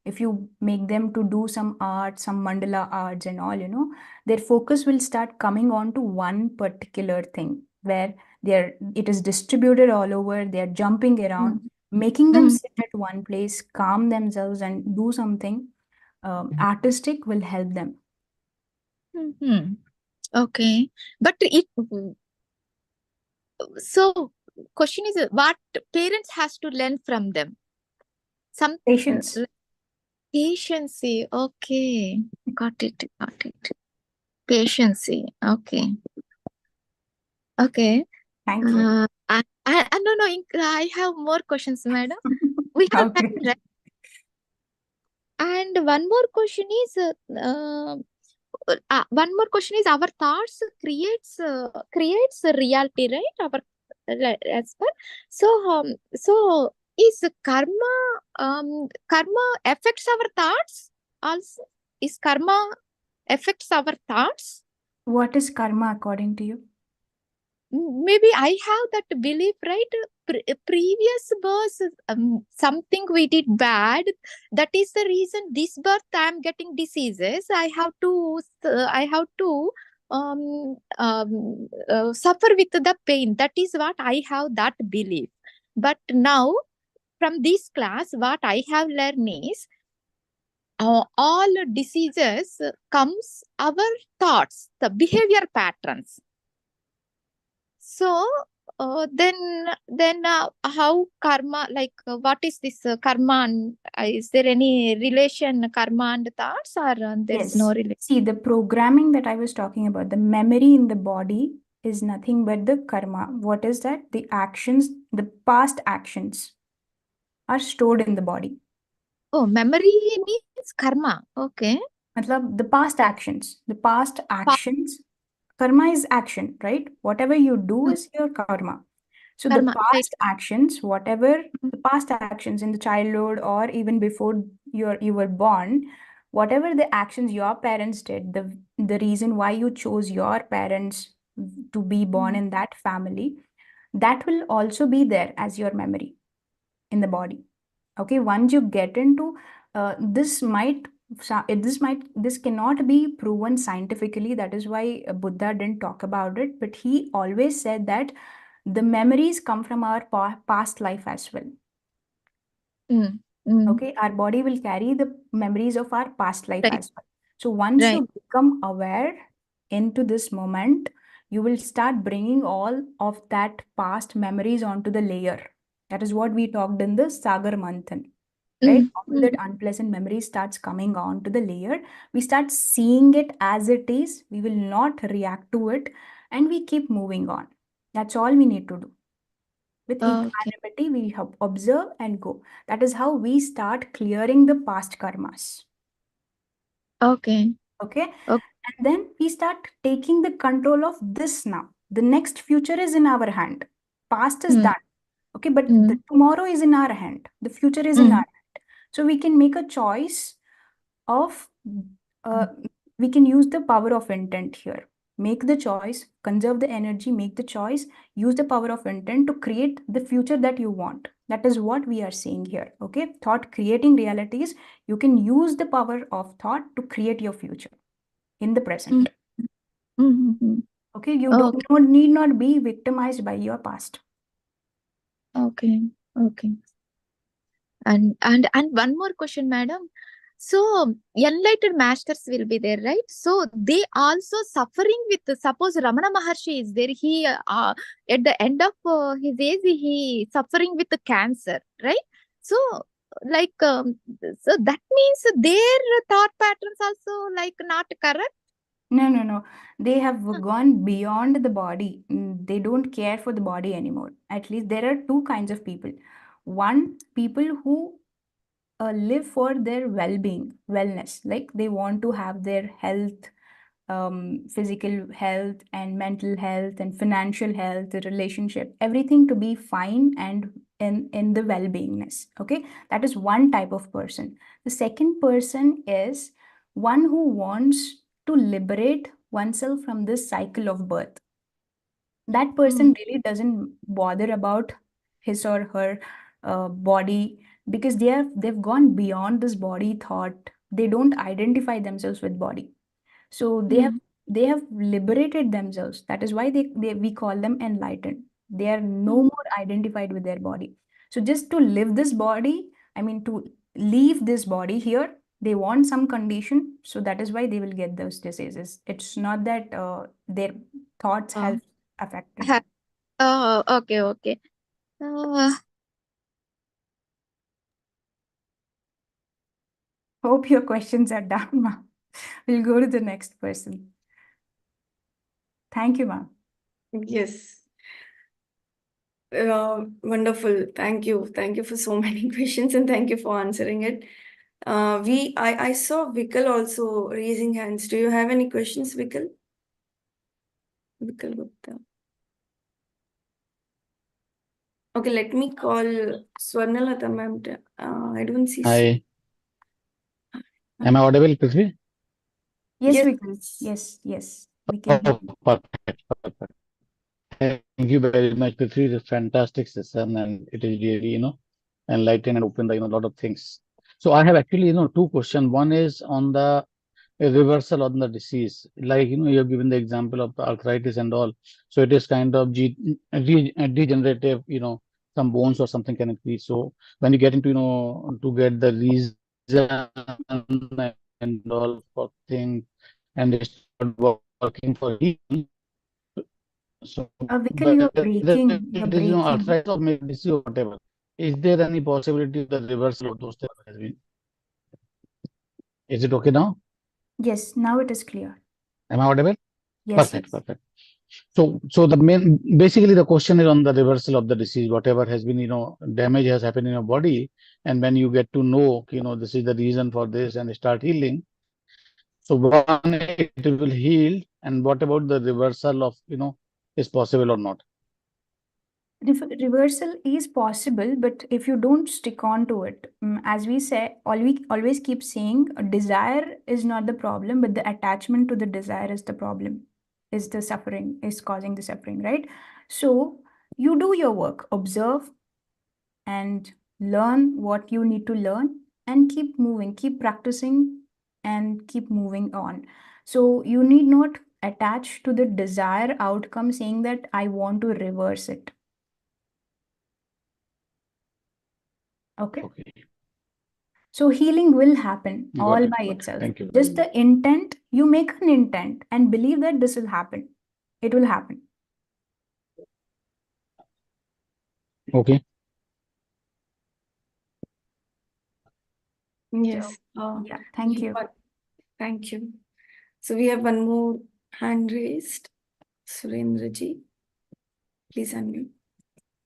If you make them to do some art, some mandala arts and all, their focus will start coming on to one particular thing where it is distributed all over, they're jumping around, making them sit at one place, calm themselves and do something artistic will help them. Okay. But so question is, what parents has to learn from them? Some Patience. patience. Okay. Got it. Patience. Okay. Thank you. No, I have more questions, madam. We have Okay. time, right? And one more question is, our thoughts creates a reality, right? As per so is karma affects our thoughts also? Is karma affects our thoughts? What is karma according to you? Maybe I have that belief, right? Previous birth, something we did bad. That is the reason this birth I am getting diseases. I have to suffer with the pain. That is what I have that belief. But now, from this class, what I have learned is all diseases comes our thoughts, the behavior patterns. So then how karma, like what is this karma? And, is there any relation karma and thoughts, or there is no relation? See, the programming that I was talking about, the memory in the body is nothing but the karma. What is that? The actions, the past actions are stored in the body. Oh, memory means karma. Okay. Matlab, the past actions. Karma is action, right? Whatever you do is your karma. So the Karma, right. past actions, whatever the past actions in the childhood or even before you were born, whatever the actions your parents did, the reason why you chose your parents to be born in that family, that will also be there as your memory in the body. Okay, once you get into this cannot be proven scientifically. That is why Buddha didn't talk about it, but he always said that the memories come from our past life as well. Okay, our body will carry the memories of our past life Right. as well. So once Right. you become aware into this moment, you will start bringing all of that past memories onto the layer. That is what we talked in the Sagar Manthan. Right? All that unpleasant memory starts coming on to the layer. We start seeing it as it is. We will not react to it, and we keep moving on. That's all we need to do. With equanimity, we observe and go. That is how we start clearing the past karmas. Okay. Okay. And then we start taking the control of this now. The next future is in our hand. Past is done. Okay, but the tomorrow is in our hand. The future is in our hand. So we can make a choice of, we can use the power of intent here. Make the choice, conserve the energy, make the choice, use the power of intent to create the future that you want. That is what we are saying here. Okay, thought creating realities. You can use the power of thought to create your future in the present. Okay, you don't need not be victimized by your past. Okay. And one more question, madam. So enlightened masters will be there, right? So they also suffering with, suppose Ramana Maharshi is there, he at the end of his age, he suffering with the cancer, right? So like so that means their thought patterns also like not correct. No. They have gone beyond the body. They don't care for the body anymore. At least there are two kinds of people. One, people who live for their well-being, wellness. Like they want to have their health, physical health and mental health and financial health, the relationship, everything to be fine and in the well-beingness. Okay, that is one type of person. The second person is one who wants to liberate oneself from this cycle of birth. That person really doesn't bother about his or her body because they've gone beyond this body thought. They don't identify themselves with body. So they have liberated themselves. That is why we call them enlightened. They are no more identified with their body. So just to live this body, I mean to leave this body here, they want some condition. So that is why they will get those diseases. It's not that their thoughts have affected. Okay, okay. Hope your questions are done, ma. We'll go to the next person. Thank you, ma. Yes. Wonderful. Thank you. Thank you for so many questions and thank you for answering it. I saw Vikal also raising hands. Do you have any questions, Vikal? Vikal Gupta. Okay, let me call Swarnalata ma'am. I don't see. Hi. Am I audible, Pruthvi? Yes, Yes. we can. Yes, we can hear Oh, you. perfect, perfect. Thank you very much, Pruthvi. It's a fantastic session, and it is really, enlightened and open the, a lot of things. So I have actually, two questions. One is on the reversal on the disease. Like, you have given the example of the arthritis and all. So it is kind of degenerative, some bones or something can increase. So when you get into, to get the reason and all for things and they start working for healing. So Vikal, whether you're it breaking. You're is, breaking. arthritis or maybe disease or whatever, is there any possibility of the reversal of those things has been? Is it okay now? Yes, now it is clear. Am I audible? Yes, Perfect, perfect. So the basically the question is on the reversal of the disease, whatever has been, damage has happened in your body, and when you get to know, this is the reason for this and start healing. So one, it will heal, and what about the reversal of, is possible or not? Reversal is possible, but if you don't stick on to it, as we say, always keep saying, desire is not the problem, but the attachment to the desire is the problem, is the suffering, is causing the suffering, right? So you do your work, observe and learn what you need to learn, and keep moving, keep practicing, and keep moving on. So you need not attach to the desired outcome saying that I want to reverse it. Okay. Okay. So healing will happen Got all it. by Got it. itself. Thank you. Just the intent, you make an intent and believe that this will happen. It will happen. Okay. Yes. Yeah, thank you. Thank you. So we have one more hand raised. Surendraji, please unmute.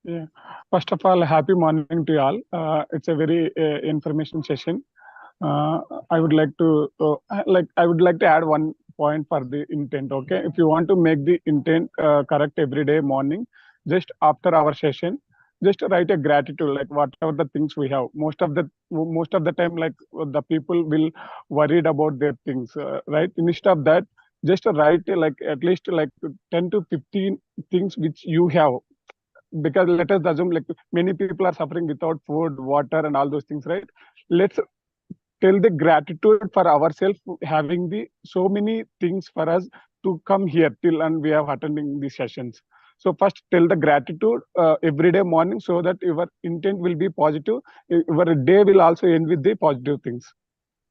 Yeah. First of all, happy morning to you all. It's a very information session. I would like to add one point for the intent. Okay, if you want to make the intent correct every day morning, just after our session, just write a gratitude, like whatever the things we have. Most of the time, like the people will worried about their things, right? Instead of that, just write like at least like 10 to 15 things which you have, because let us assume like many people are suffering without food, water, and all those things, right? Let's tell the gratitude for ourselves having the so many things for us to come here till and we have attending these sessions. So first tell the gratitude every day morning, so that your intent will be positive. Your day will also end with the positive things.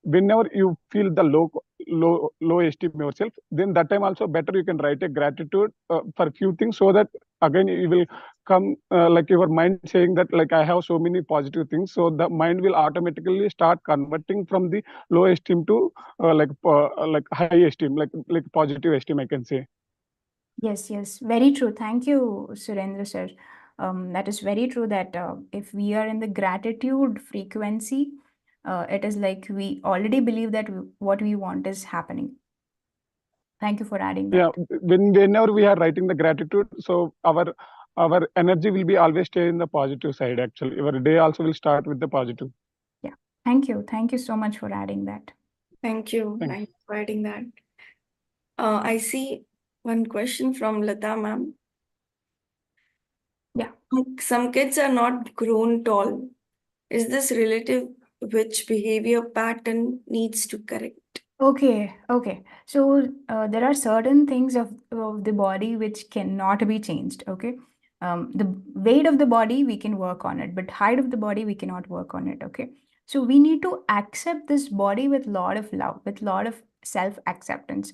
Whenever you feel the low esteem yourself, then that time also better you can write a gratitude for few things, so that again you will come like your mind saying that like I have so many positive things, so the mind will automatically start converting from the low esteem to like high esteem, like positive esteem, I can say. Yes, very true. Thank you, Surendra sir. That is very true that if we are in the gratitude frequency, it is like we already believe that what we want is happening. Thank you for adding that. Yeah, whenever we are writing the gratitude, so our energy will be always stay in the positive side. Actually, your day also will start with the positive. Yeah, thank you so much for adding that. Thank you. Thanks. Thanks for adding that. I see one question from Lata ma'am. Yeah. Some kids are not grown tall. Is this relative which behavior pattern needs to correct? Okay. So there are certain things of the body which cannot be changed. Okay. The weight of the body, we can work on it, but height of the body, we cannot work on it. Okay. So we need to accept this body with a lot of love, with a lot of self-acceptance.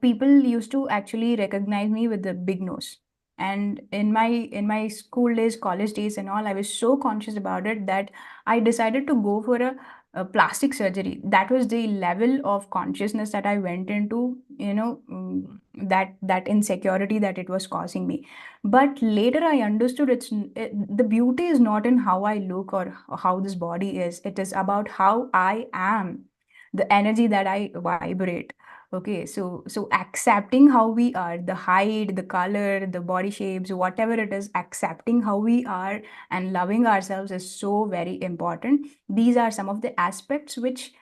People used to actually recognize me with the big nose. And in my school days, college days, and all, I was so conscious about it that I decided to go for a plastic surgery. That was the level of consciousness that I went into, that insecurity that it was causing me. But later I understood the beauty is not in how I look or how this body is. It is about how I am, the energy that I vibrate. Okay, so accepting how we are, the height, the color, the body shapes, whatever it is, accepting how we are and loving ourselves is so very important. These are some of the aspects which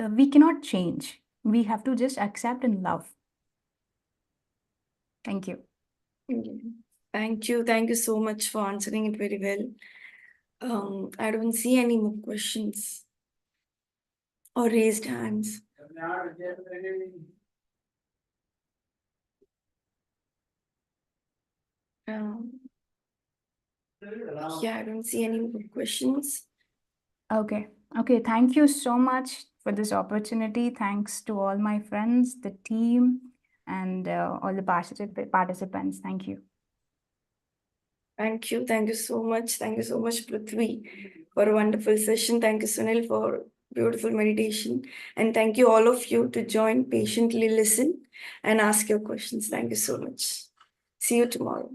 we cannot change. We have to just accept and love. Thank you. Thank you. Thank you so much for answering it very well. I don't see any more questions or raised hands. Yeah, I don't see any more questions. Okay. Thank you so much for this opportunity. Thanks to all my friends, the team, and all the participants. Thank you. Thank you. Thank you so much. Thank you so much, Pruthvi, for a wonderful session. Thank you, Sunil, for beautiful meditation. And thank you all of you to join, patiently listen, and ask your questions. Thank you so much. See you tomorrow.